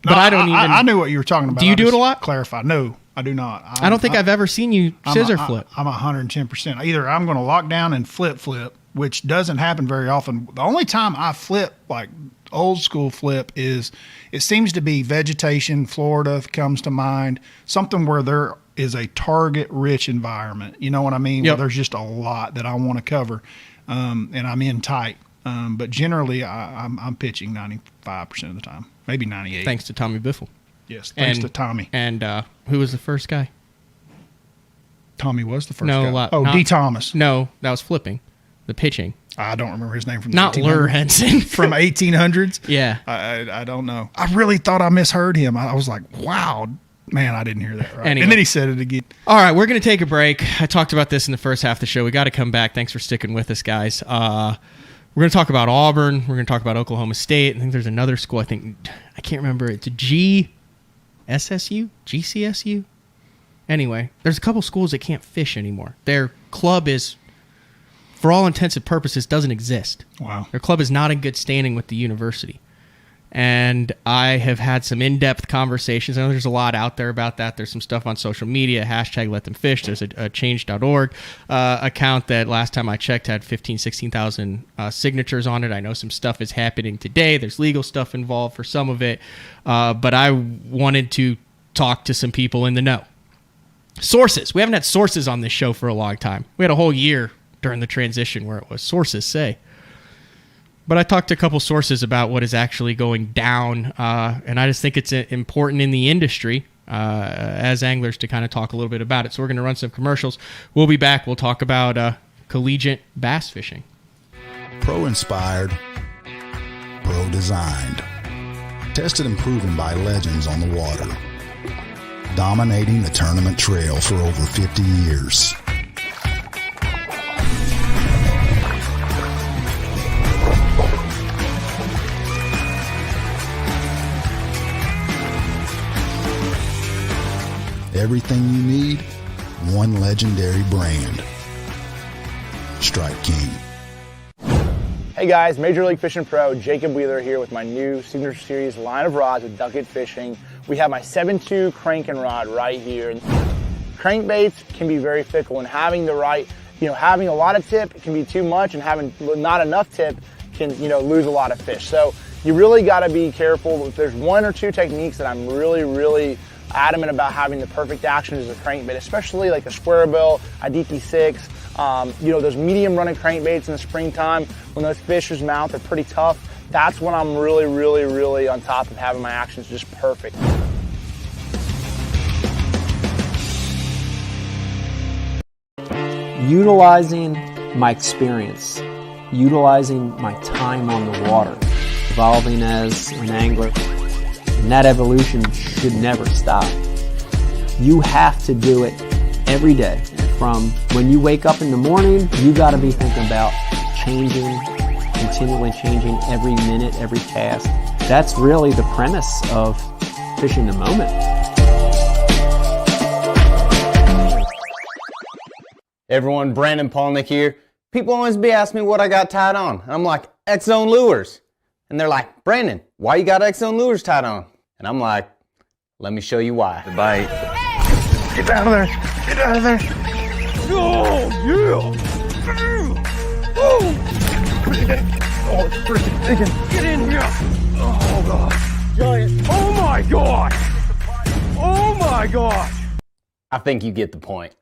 But I knew what you were talking about. Do you do it a lot? Clarify. No, I do not. I don't think I've ever seen you scissor flip. I'm 110%. Either I'm going to lock down and flip, which doesn't happen very often. The only time I flip, like old school flip, is it seems to be vegetation. Florida comes to mind. Something where there is a target rich environment. You know what I mean? Yep. Where there's just a lot that I want to cover, and I'm in tight. But generally, I'm pitching 95% of the time, maybe 98%. Thanks to Tommy Biffle. Yes, thanks to Tommy. And who was the first guy? Tommy was the first guy. D. Thomas. No, that was flipping, the pitching. I don't remember his name from the Not 1800s. Lure Henson. From 1800s? Yeah. I don't know. I really thought I misheard him. I was like, wow, man, I didn't hear that right. Anyway. And then he said it again. All right, we're going to take a break. I talked about this in the first half of the show. We got to come back. Thanks for sticking with us, guys. We're going to talk about Auburn. We're going to talk about Oklahoma State. I think there's another school. I can't remember. It's GSSU? GCSU? Anyway, there's a couple schools that can't fish anymore. Their club is, for all intents and purposes, doesn't exist. Wow. Their club is not in good standing with the university. And I have had some in-depth conversations. I know there's a lot out there about that. There's some stuff on social media, #LetThemFish. There's a change.org account that last time I checked had 16,000 signatures on it. I know some stuff is happening today. There's legal stuff involved for some of it. But I wanted to talk to some people in the know. Sources. We haven't had sources on this show for a long time. We had a whole year during the transition where it was sources say. But I talked to a couple sources about what is actually going down, and I just think it's important in the industry as anglers to kind of talk a little bit about it. So we're going to run some commercials. We'll be back. We'll talk about collegiate bass fishing. Pro-inspired, pro-designed, tested and proven by legends on the water, dominating the tournament trail for over 50 years. Everything you need, one legendary brand. Strike King. Hey guys, Major League Fishing Pro, Jacob Wheeler here with my new Signature Series line of rods with Duck It Fishing. We have my 7.2 cranking rod right here. Crankbaits can be very fickle, and having the right, having a lot of tip can be too much, and having not enough tip can, lose a lot of fish. So you really got to be careful. If there's one or two techniques that I'm really adamant about having the perfect action as a crankbait, especially like a square bill, a DT6, those medium running crankbaits in the springtime when those fish's mouth are pretty tough. That's when I'm really on top of having my actions just perfect. Utilizing my experience, utilizing my time on the water, evolving as an angler, and that evolution should never stop. You have to do it every day. From when you wake up in the morning, you got to be thinking about continually changing every minute, every cast. That's really the premise of fishing the moment. Everyone, Brandon Polnick here. People always be asking me what I got tied on. I'm like, X-Zone lures. And they're like, Brandon, why you got X-Zone lures tied on? And I'm like, let me show you why. The bite. Get out of there. Get out of there. Oh, yeah. Oh, it's freaking digging. Get in here. Oh, God. Giant. Oh, my gosh. Oh, my gosh. I think you get the point.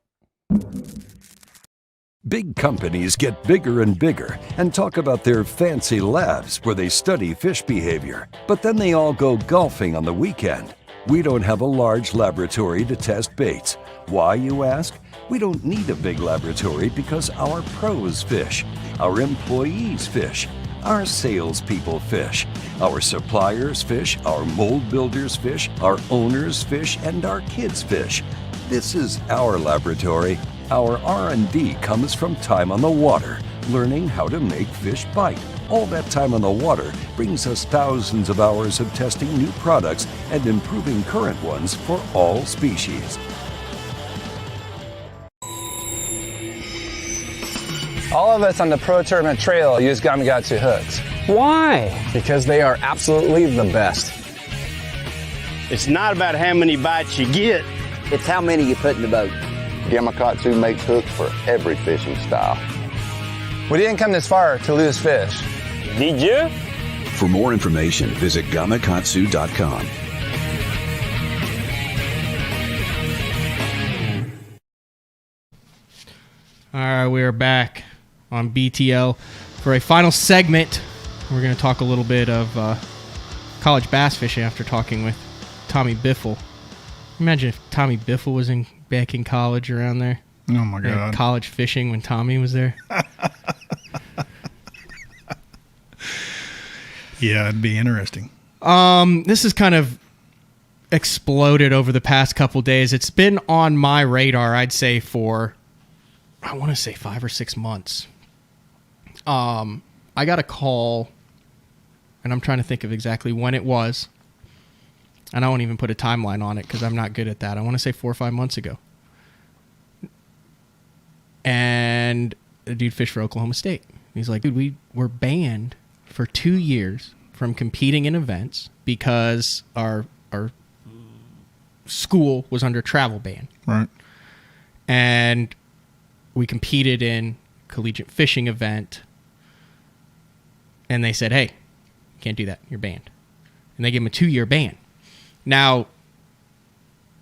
Big companies get bigger and bigger and talk about their fancy labs where they study fish behavior. But then they all go golfing on the weekend. We don't have a large laboratory to test baits. Why, you ask? We don't need a big laboratory because our pros fish, our employees fish, our salespeople fish, our suppliers fish, our mold builders fish, our owners fish, and our kids fish. This is our laboratory. Our R&D comes from time on the water, learning how to make fish bite. All that time on the water brings us thousands of hours of testing new products and improving current ones for all species. All of us on the Pro Tournament Trail use Gamakatsu hooks. Why? Because they are absolutely the best. It's not about how many bites you get. It's how many you put in the boat. Gamakatsu makes hooks for every fishing style. We didn't come this far to lose fish. Did you? For more information, visit gamakatsu.com. All right, we are back on BTL for a final segment. We're going to talk a little bit of college bass fishing after talking with Tommy Biffle. Imagine if Tommy Biffle was back in college around there. Oh, my God. College fishing when Tommy was there. Yeah, it'd be interesting. This has kind of exploded over the past couple days. It's been on my radar, I'd say, for, I want to say 5 or 6 months. I got a call, and I'm trying to think of exactly when it was. And I won't even put a timeline on it because I'm not good at that. I want to say 4 or 5 months ago. And the dude fished for Oklahoma State. He's like, dude, we were banned for 2 yeers from competing in events because our school was under travel ban. Right. And we competed in collegiate fishing event, and they said, hey, you can't do that. You're banned. And they gave them a 2-year ban. Now,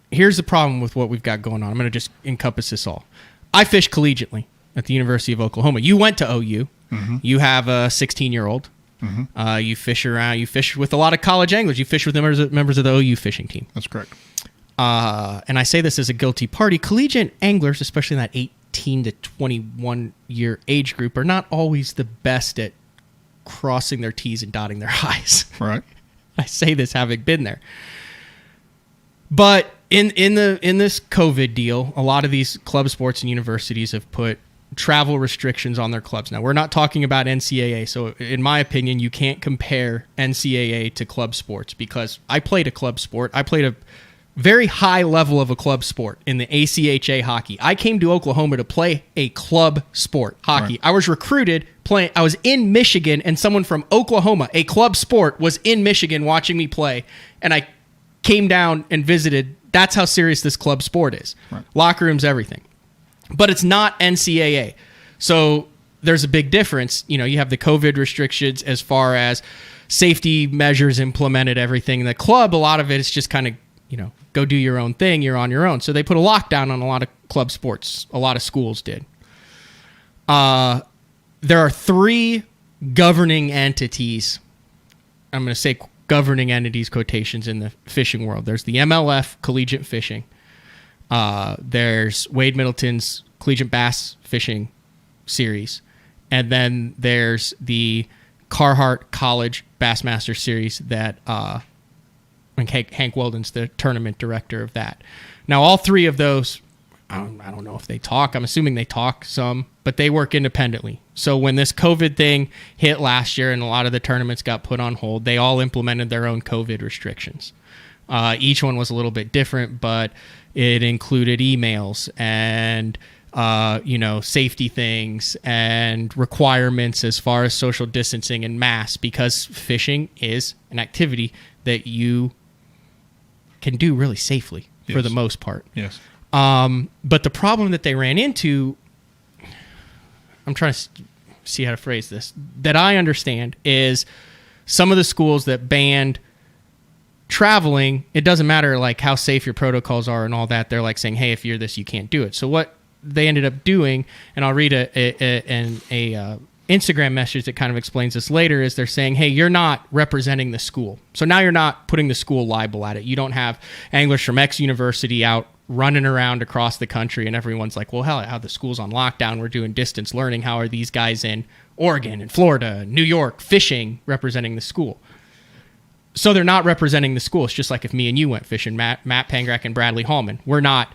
here's the problem with what we've got going on. I'm going to just encompass this all. I fish collegiately at the University of Oklahoma. You went to OU. Mm-hmm. You have a 16-year-old. Mm-hmm. You fish around. You fish with a lot of college anglers. You fish with members of the OU fishing team. That's correct. And I say this as a guilty party. Collegiate anglers, especially in that 18 to 21 year age group, are not always the best at crossing their T's and dotting their I's. Right. I say this having been there. But in this COVID deal, a lot of these club sports and universities have put travel restrictions on their clubs. Now, we're not talking about NCAA, so in my opinion, you can't compare NCAA to club sports because I played a club sport. I played a very high level of a club sport in the ACHA hockey. I came to Oklahoma to play a club sport, hockey. Right. I was recruited playing. I was in Michigan, and someone from Oklahoma, a club sport, was in Michigan watching me play, and I came down and visited. That's how serious this club sport is. Right. Locker rooms, everything. But it's not NCAA. So there's a big difference. You know, you have the COVID restrictions as far as safety measures implemented, everything. The club, a lot of it is just kind of, you know, go do your own thing. You're on your own. So they put a lockdown on a lot of club sports. A lot of schools did. There are 3 governing entities. I'm going to say governing entities, quotations, in the fishing world. There's the MLF, Collegiate Fishing. There's Wade Middleton's Collegiate Bass Fishing Series. And then there's the Carhartt College Bassmaster Series that Hank Weldon's the tournament director of that. Now, all 3 of those, I don't know if they talk. I'm assuming they talk some, but they work independently. So when this COVID thing hit last year and a lot of the tournaments got put on hold, they all implemented their own COVID restrictions. Each one was a little bit different, but it included emails and safety things and requirements as far as social distancing and masks, because fishing is an activity that you can do really safely for the most part. Yes. But the problem that they ran into, I'm trying to see how to phrase this, that I understand is some of the schools that banned traveling, it doesn't matter like how safe your protocols are and all that. They're like saying, hey, if you're this, you can't do it. So what they ended up doing, and I'll read a Instagram message that kind of explains this later, is they're saying, hey, you're not representing the school. So now you're not putting the school liable at it. You don't have anglers from X university out running around across the country and everyone's like, well, hell, how the school's on lockdown, we're doing distance learning. How are these guys in Oregon and Florida, New York, fishing, representing the school? So they're not representing the school. It's just like if me and you went fishing, Matt Pangrak and Bradley Hallman. We're not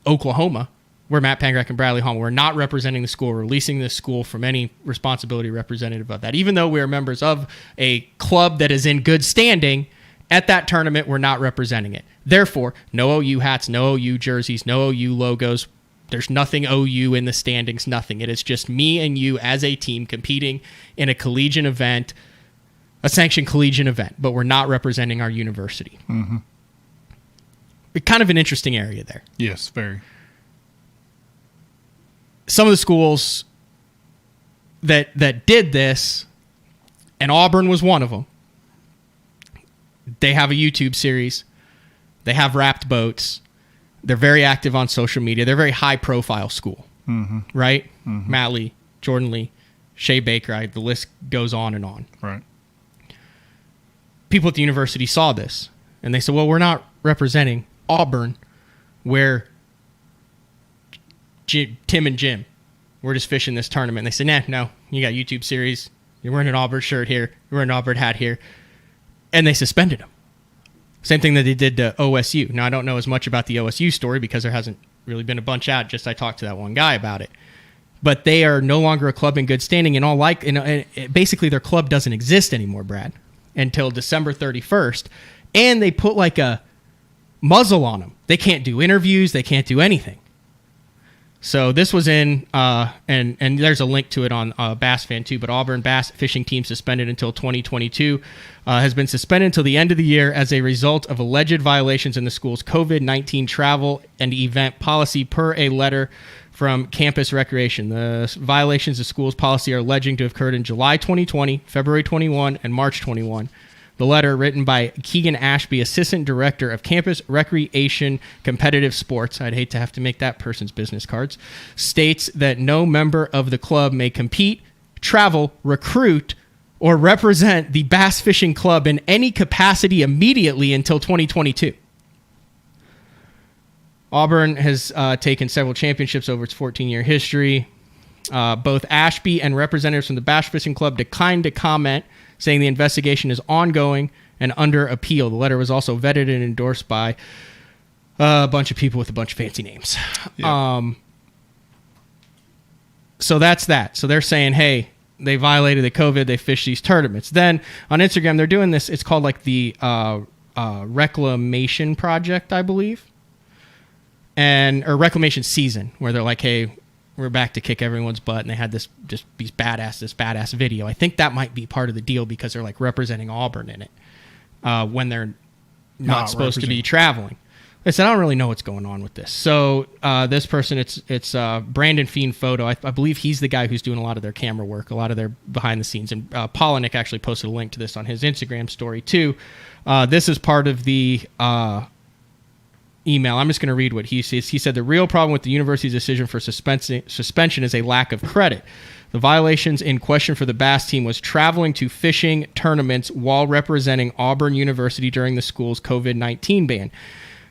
Oklahoma. We're Matt Pangrak and Bradley Hallman. We're not representing the school. We're releasing the school from any responsibility representative of that. Even though we are members of a club that is in good standing, at that tournament, we're not representing it. Therefore, no OU hats, no OU jerseys, no OU logos. There's nothing OU in the standings, nothing. It is just me and you as a team competing in a collegiate event, a sanctioned collegiate event, but we're not representing our university. Mm-hmm. Kind of an interesting area there. Yes, very. Some of the schools that did this, and Auburn was one of them, they have a YouTube series. They have wrapped boats. They're very active on social media. They're a very high-profile school, right? Mm-hmm. Matt Lee, Jordan Lee, Shea Baker, the list goes on and on. Right. People at the university saw this, and they said, well, we're not representing Auburn, where Tim and Jim, we're just fishing this tournament. And they said, no, you got YouTube series. You're wearing an Auburn shirt here. You're wearing an Auburn hat here. And they suspended him. Same thing that they did to OSU. Now, I don't know as much about the OSU story because there hasn't really been a bunch out. Just I talked to that one guy about it. But they are no longer a club in good standing. And basically their club doesn't exist anymore, Brad, until December 31st. And they put like a muzzle on them. They can't do interviews. They can't do anything. So this was in, and there's a link to it on Bass Fan too, but Auburn Bass Fishing Team suspended until 2022, has been suspended until the end of the year as a result of alleged violations in the school's COVID-19 travel and event policy per a letter from Campus Recreation. The violations of school's policy are alleging to have occurred in July 2020, February 21, and March 21. The letter, written by Keegan Ashby, Assistant Director of Campus Recreation Competitive Sports, I'd hate to have to make that person's business cards, states that no member of the club may compete, travel, recruit, or represent the Bass Fishing Club in any capacity immediately until 2022. Auburn has taken several championships over its 14-year history. Both Ashby and representatives from the Bass Fishing Club declined to comment, saying the investigation is ongoing and under appeal. The letter was also vetted and endorsed by a bunch of people with a bunch of fancy names. Yeah. So that's that. So they're saying, hey, they violated the COVID, they fished these tournaments. Then on Instagram, they're doing this. It's called like the Reclamation Project, I believe, or Reclamation Season, where they're like, hey, we're back to kick everyone's butt, and they had this badass video. I think that might be part of the deal because they're like representing Auburn in it when they're not supposed to be traveling. I said, I don't really know what's going on with this. So this person, it's Brandon Fiend Photo. I believe he's the guy who's doing a lot of their camera work, a lot of their behind the scenes. And Polinick actually posted a link to this on his Instagram story too. This is part of the email. I'm just going to read what he says. He said, the real problem with the university's decision for suspension is a lack of credit. The violations in question for the Bass team was traveling to fishing tournaments while representing Auburn University during the school's COVID-19 ban.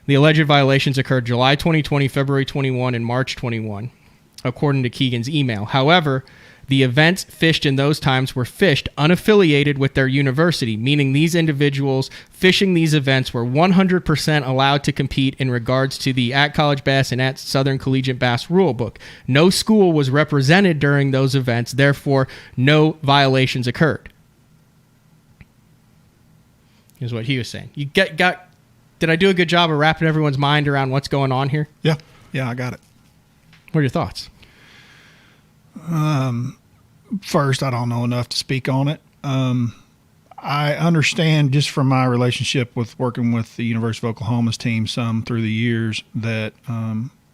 The alleged violations occurred July 2020, February 21, and March 21, according to Keegan's email. However, the events fished in those times were fished unaffiliated with their university, meaning these individuals fishing these events were 100% allowed to compete in regards to the at College Bass and at Southern Collegiate Bass rulebook. No school was represented during those events, therefore no violations occurred. Here's what he was saying. Did I do a good job of wrapping everyone's mind around what's going on here? Yeah, I got it. What are your thoughts? First, I don't know enough to speak on it. I understand just from my relationship with working with the University of Oklahoma's team some through the years that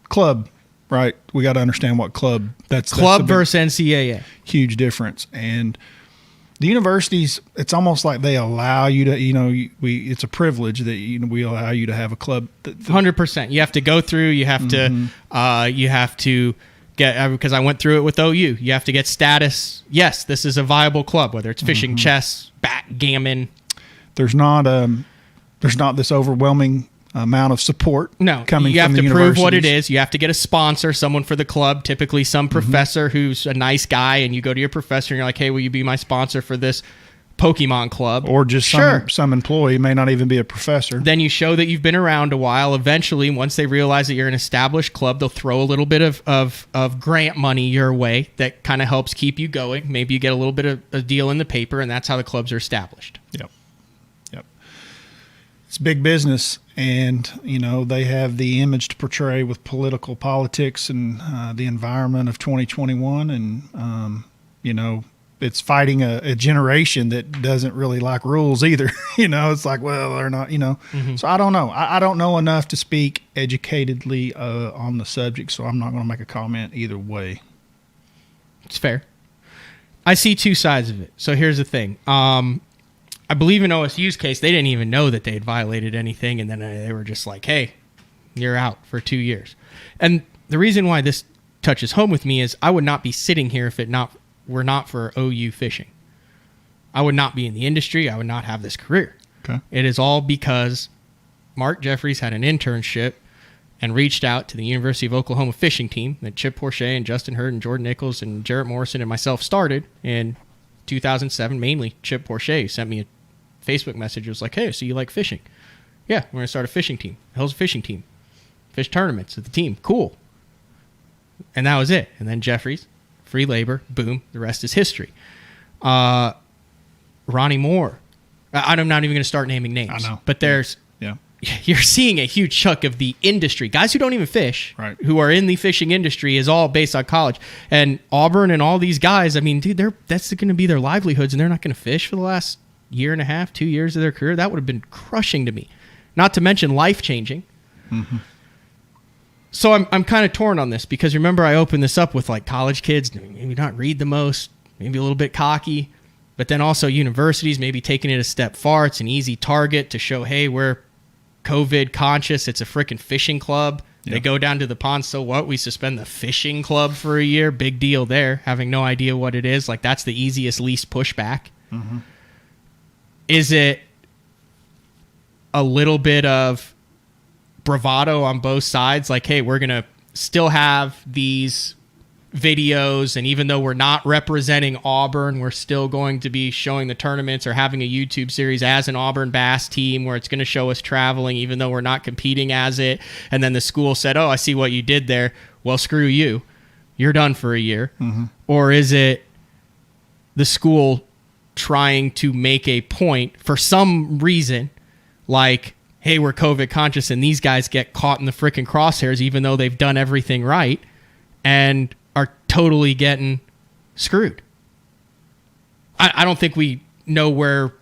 club, right? We got to understand what club that's club versus NCAA. Huge difference. And the universities, it's almost like they allow you to, it's a privilege that we allow you to have a club. 100%. You have to go through. You have to get, because I went through it with OU. You have to get status. Yes, this is a viable club, whether it's fishing, chess, backgammon. There's not this overwhelming amount of support. No, coming you have from to the prove what it is. You have to get a sponsor, someone for the club, typically some professor who's a nice guy, and you go to your professor and you're like, hey, will you be my sponsor for this Pokemon club? Or just some employee, may not even be a professor. Then you show that you've been around a while. Eventually, once they realize that you're an established club, they'll throw a little bit of grant money your way that kind of helps keep you going. Maybe you get a little bit of a deal in the paper, and that's how the clubs are established. Yep. It's big business, and they have the image to portray with politics and the environment of 2021, and it's fighting a generation that doesn't really like rules either. It's like, well, they're not, So I don't know. I don't know enough to speak educatedly on the subject, so I'm not going to make a comment either way. It's fair. I see two sides of it. So here's the thing. I believe in OSU's case, they didn't even know that they had violated anything, and then they were just like, hey, you're out for 2 years. And the reason why this touches home with me is I would not be sitting here if it were not for OU fishing. I would not be in the industry. I would not have this career. Okay. It is all because Mark Jeffries had an internship and reached out to the University of Oklahoma fishing team that Chip Porcher and Justin Hurd and Jordan Nichols and Jarrett Morrison and myself started in 2007. Mainly Chip Porcher sent me a Facebook message. It was like, hey, so you like fishing? Yeah, we're going to start a fishing team. The hell's a fishing team? Fish tournaments with the team. Cool. And that was it. And then Jeffries, free labor, boom, the rest is history. Ronnie Moore. I'm not even going to start naming names. I know. But there's you're seeing a huge chunk of the industry, guys who don't even fish, right, who are in the fishing industry, is all based on college. And Auburn and all these guys, I mean, dude, that's going to be their livelihoods, and they're not going to fish for the last year and a half, 2 years of their career. That would have been crushing to me, not to mention life-changing. Mm-hmm. So I'm kind of torn on this, because remember I opened this up with like college kids, maybe not read the most, maybe a little bit cocky, but then also universities maybe taking it a step far. It's an easy target to show, hey, we're COVID conscious. It's a freaking fishing club. Yep. They go down to the pond. So what? We suspend the fishing club for a year. Big deal there. Having no idea what it is. Like, that's the easiest, least pushback. Mm-hmm. Is it a little bit of bravado on both sides? Like, hey, we're going to still have these videos, and even though we're not representing Auburn, we're still going to be showing the tournaments or having a YouTube series as an Auburn bass team where it's going to show us traveling, even though we're not competing as it. And then the school said, oh, I see what you did there. Well, screw you. You're done for a year. Mm-hmm. Or is it the school trying to make a point for some reason, like, hey, we're COVID conscious, and these guys get caught in the freaking crosshairs even though they've done everything right and are totally getting screwed? I don't think we know where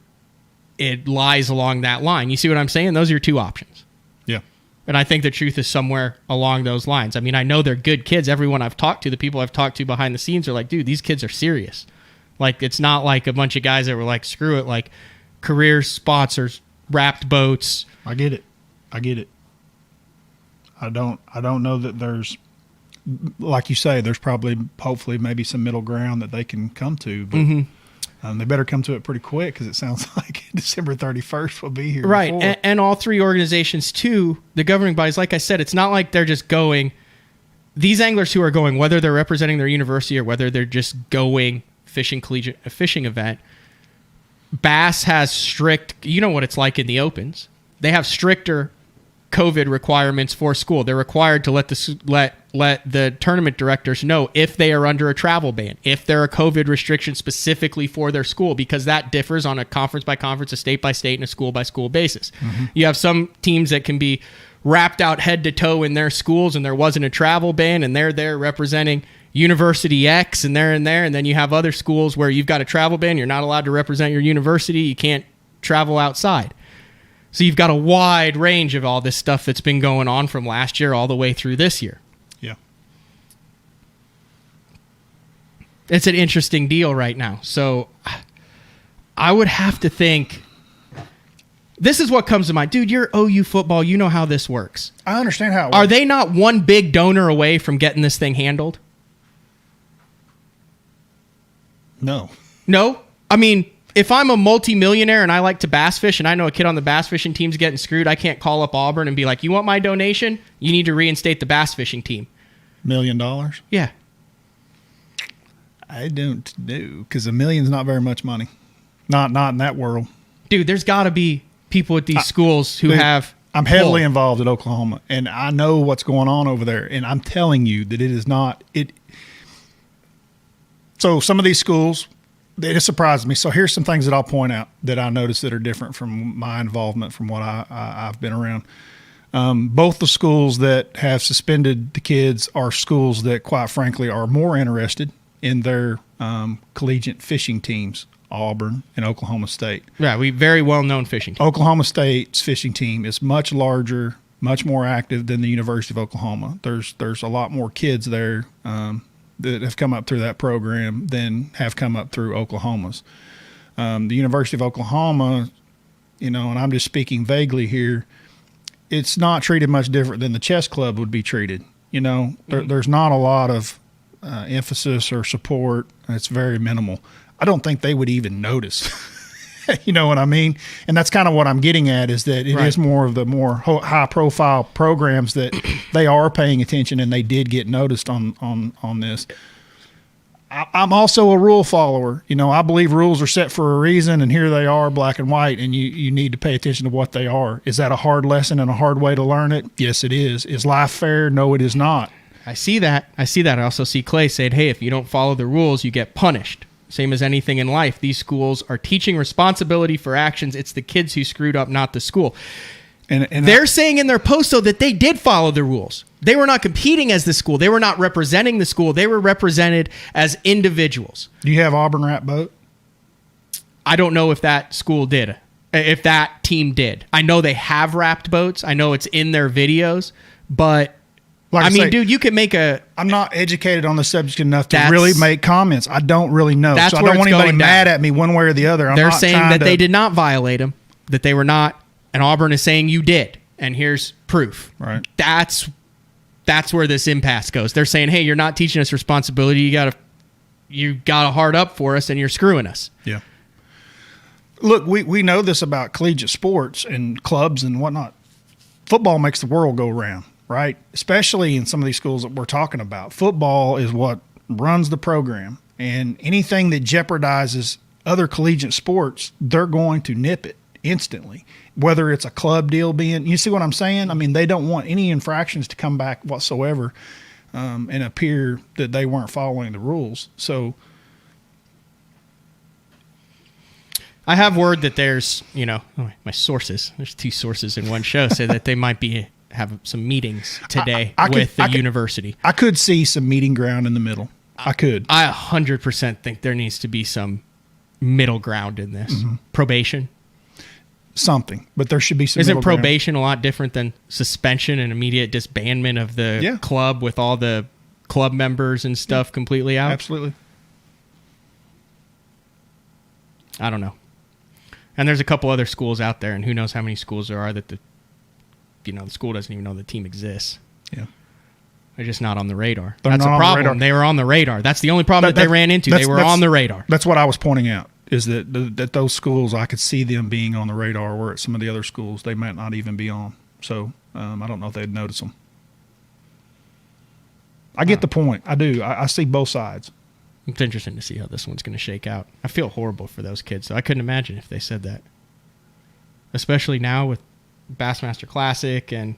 it lies along that line. You see what I'm saying? Those are your two options. Yeah. And I think the truth is somewhere along those lines. I mean, I know they're good kids. Everyone I've talked to, the people I've talked to behind the scenes, are like, dude, these kids are serious. Like, it's not like a bunch of guys that were like, screw it, like career sponsors, wrapped boats. I get it. I don't know that there's, like you say, there's probably, hopefully, maybe some middle ground that they can come to, but they better come to it pretty quick, because it sounds like December 31st will be here. Right, and all three organizations, too, the governing bodies, like I said, it's not like they're just going, these anglers who are going, whether they're representing their university or whether they're just going fishing collegiate, a fishing event, Bass has strict, you know what it's like in the opens. They have stricter COVID requirements for school. They're required to let the tournament directors know if they are under a travel ban, if there are COVID restrictions specifically for their school, because that differs on a conference by conference, a state by state, and a school by school basis. Mm-hmm. You have some teams that can be wrapped out head to toe in their schools, and there wasn't a travel ban, and they're there representing University X, and they're in there. And then you have other schools where you've got a travel ban. You're not allowed to represent your university. You can't travel outside. So you've got a wide range of all this stuff that's been going on from last year all the way through this year. Yeah. It's an interesting deal right now. So I would have to think, this is what comes to mind. Dude, you're OU football. You know how this works. I understand how it works. Are they not one big donor away from getting this thing handled? No. No? I mean, if I'm a multimillionaire and I like to bass fish, and I know a kid on the bass fishing team's getting screwed, I can't call up Auburn and be like, you want my donation? You need to reinstate the bass fishing team. $1 million? Yeah. I don't know, because $1 million's not very much money. Not in that world. Dude, there's got to be people at these schools who have... I'm heavily involved at Oklahoma, and I know what's going on over there, and I'm telling you that it is not... So some of these schools, it just surprised me. So here's some things that I'll point out that I noticed that are different from my involvement from what I've been around. Both the schools that have suspended the kids are schools that, quite frankly, are more interested in their collegiate fishing teams, Auburn and Oklahoma State. Yeah, we very well-known fishing team. Oklahoma State's fishing team is much larger, much more active than the University of Oklahoma. There's a lot more kids there that have come up through that program than have come up through Oklahoma's. The University of Oklahoma, and I'm just speaking vaguely here, it's not treated much different than the chess club would be treated. There's not a lot of emphasis or support. It's very minimal. I don't think they would even notice. You know what I mean? And that's kind of what I'm getting at, is that it is more of the more high-profile programs that they are paying attention, and they did get noticed on this. I'm also a rule follower. I believe rules are set for a reason, and here they are, black and white, and you need to pay attention to what they are. Is that a hard lesson and a hard way to learn it? Yes, it is. Is life fair? No, it is not. I see that. I also see Clay saying, hey, if you don't follow the rules, you get punished. Same as anything in life. These schools are teaching responsibility for actions. It's the kids who screwed up, not the school. And they're saying in their post, though, that they did follow the rules. They were not competing as the school. They were not representing the school. They were represented as individuals. Do you have Auburn wrap boat? I don't know if that school did, if that team did. I know they have wrapped boats. I know it's in their videos, but Like I mean, say, dude, you can make a... I'm not educated on the subject enough to really make comments. I don't really know. So I don't want anybody mad at me one way or the other. They're saying that they did not violate them, that they were not, and Auburn is saying you did, and here's proof. Right. That's where this impasse goes. They're saying, hey, you're not teaching us responsibility. You got to hard up for us, and you're screwing us. Yeah. Look, we know this about collegiate sports and clubs and whatnot. Football makes the world go round, right? Especially in some of these schools that we're talking about. Football is what runs the program, and anything that jeopardizes other collegiate sports, they're going to nip it instantly. Whether it's a club deal being, you see what I'm saying? I mean, they don't want any infractions to come back whatsoever and appear that they weren't following the rules. So I have word that there's, my sources, there's 2 sources in one show, say that they might have some meetings today with the university. I could see some meeting ground in the middle. I could. I 100% think there needs to be some middle ground in this. Mm-hmm. Probation. Something, but there should be some. Isn't probation a lot different than suspension and immediate disbandment of the club with all the club members and stuff completely out? Absolutely. I don't know. And there's a couple other schools out there, and who knows how many schools there are that the school doesn't even know the team exists. Yeah. They're just not on the radar. That's a problem. They were on the radar. That's the only problem that they ran into. They were on the radar. That's what I was pointing out, is that those schools, I could see them being on the radar, where at some of the other schools they might not even be on. So I don't know if they'd notice them. I get the point. I do. I see both sides. It's interesting to see how this one's going to shake out. I feel horrible for those kids. So I couldn't imagine if they said that. Especially now with Bassmaster Classic and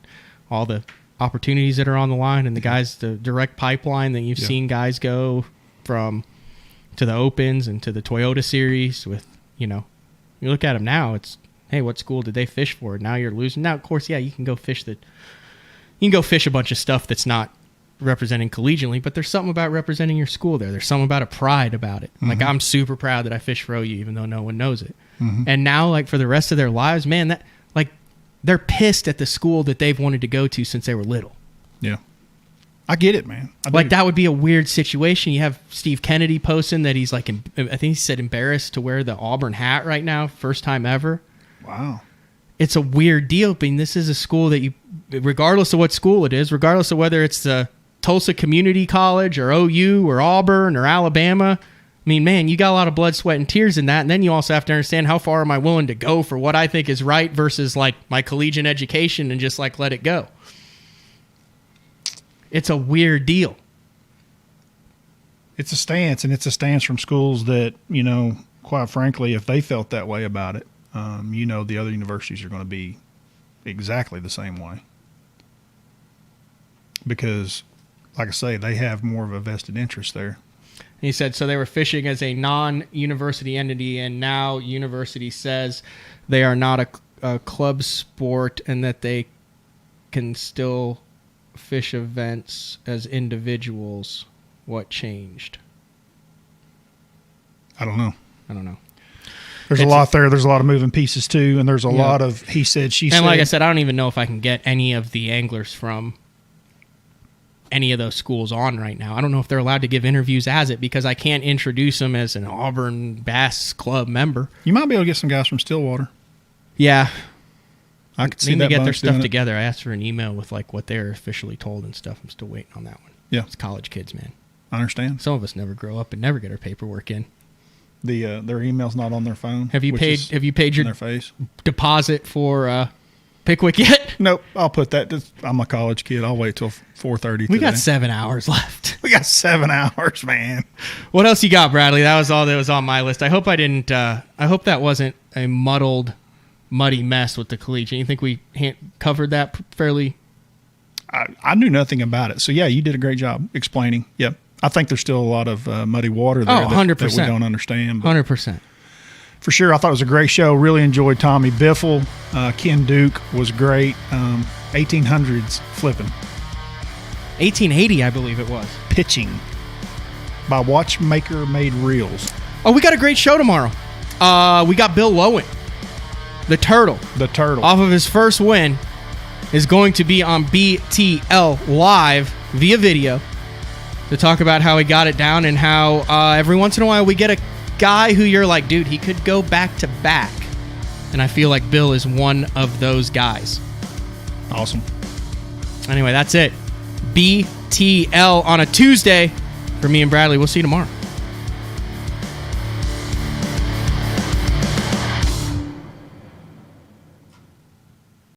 all the opportunities that are on the line, and the direct pipeline that you've seen guys go from to the Opens and to the Toyota Series with, you look at them now, it's, hey, what school did they fish for? Now you're losing. Now, of course, you can go fish a bunch of stuff that's not representing collegiately, but there's something about representing your school there. There's something about a pride about it. Mm-hmm. Like, I'm super proud that I fish for OU, even though no one knows it. Mm-hmm. And now, like, for the rest of their lives, man, they're pissed at the school that they've wanted to go to since they were little. Yeah. I get it, man. That would be a weird situation. You have Steve Kennedy posting that he's like, I think he said embarrassed to wear the Auburn hat right now, first time ever. Wow. It's a weird deal. I mean, this is a school that regardless of what school it is, regardless of whether it's the Tulsa Community College or OU or Auburn or Alabama, I mean, man, you got a lot of blood, sweat, and tears in that. And then you also have to understand, how far am I willing to go for what I think is right versus like my collegiate education and just like let it go. It's a weird deal. It's a stance, and it's a stance from schools that, quite frankly, if they felt that way about it, the other universities are going to be exactly the same way. Because, like I say, they have more of a vested interest there. He said, so they were fishing as a non-university entity, and now university says they are not a club sport and that they can still fish events as individuals. What changed? I don't know. There's a lot there. There's a lot of moving pieces too, and there's a lot of he said, she said. And like I said, I don't even know if I can get any of the anglers from any of those schools on right now. I don't know if they're allowed to give interviews as it, because I can't introduce them as an Auburn Bass Club member. You might be able to get some guys from Stillwater. Yeah. I could see that. They get their stuff together. I asked for an email with like what they're officially told and stuff. I'm still waiting on that one. Yeah. It's college kids, man. I understand. Some of us never grow up and never get our paperwork in. Their email's not on their phone. Have you paid your their face deposit for Pickwick yet? Nope. I'll put that. I'm a college kid. I'll wait till 4:30. We got 7 hours left. We got 7 hours, man. What else you got, Bradley? That was all that was on my list. I hope I didn't. I hope that wasn't a muddy mess with the collegiate. You think we covered that fairly? I knew nothing about it. So yeah, you did a great job explaining. Yep. I think there's still a lot of muddy water there 100%. that we don't understand. 100%. For sure, I thought it was a great show. Really enjoyed Tommy Biffle. Ken Duke was great. 1800s flipping. 1880, I believe it was. Pitching by Watchmaker Made Reels. Oh, we got a great show tomorrow. We got Bill Lowen, the Turtle. The Turtle. Off of his first win, is going to be on BTL Live via video to talk about how he got it down and how every once in a while we get a guy who you're like, dude, he could go back to back. And I feel like Bill is one of those guys. Awesome. Anyway, that's it. BTL on a Tuesday for me and Bradley. We'll see you tomorrow.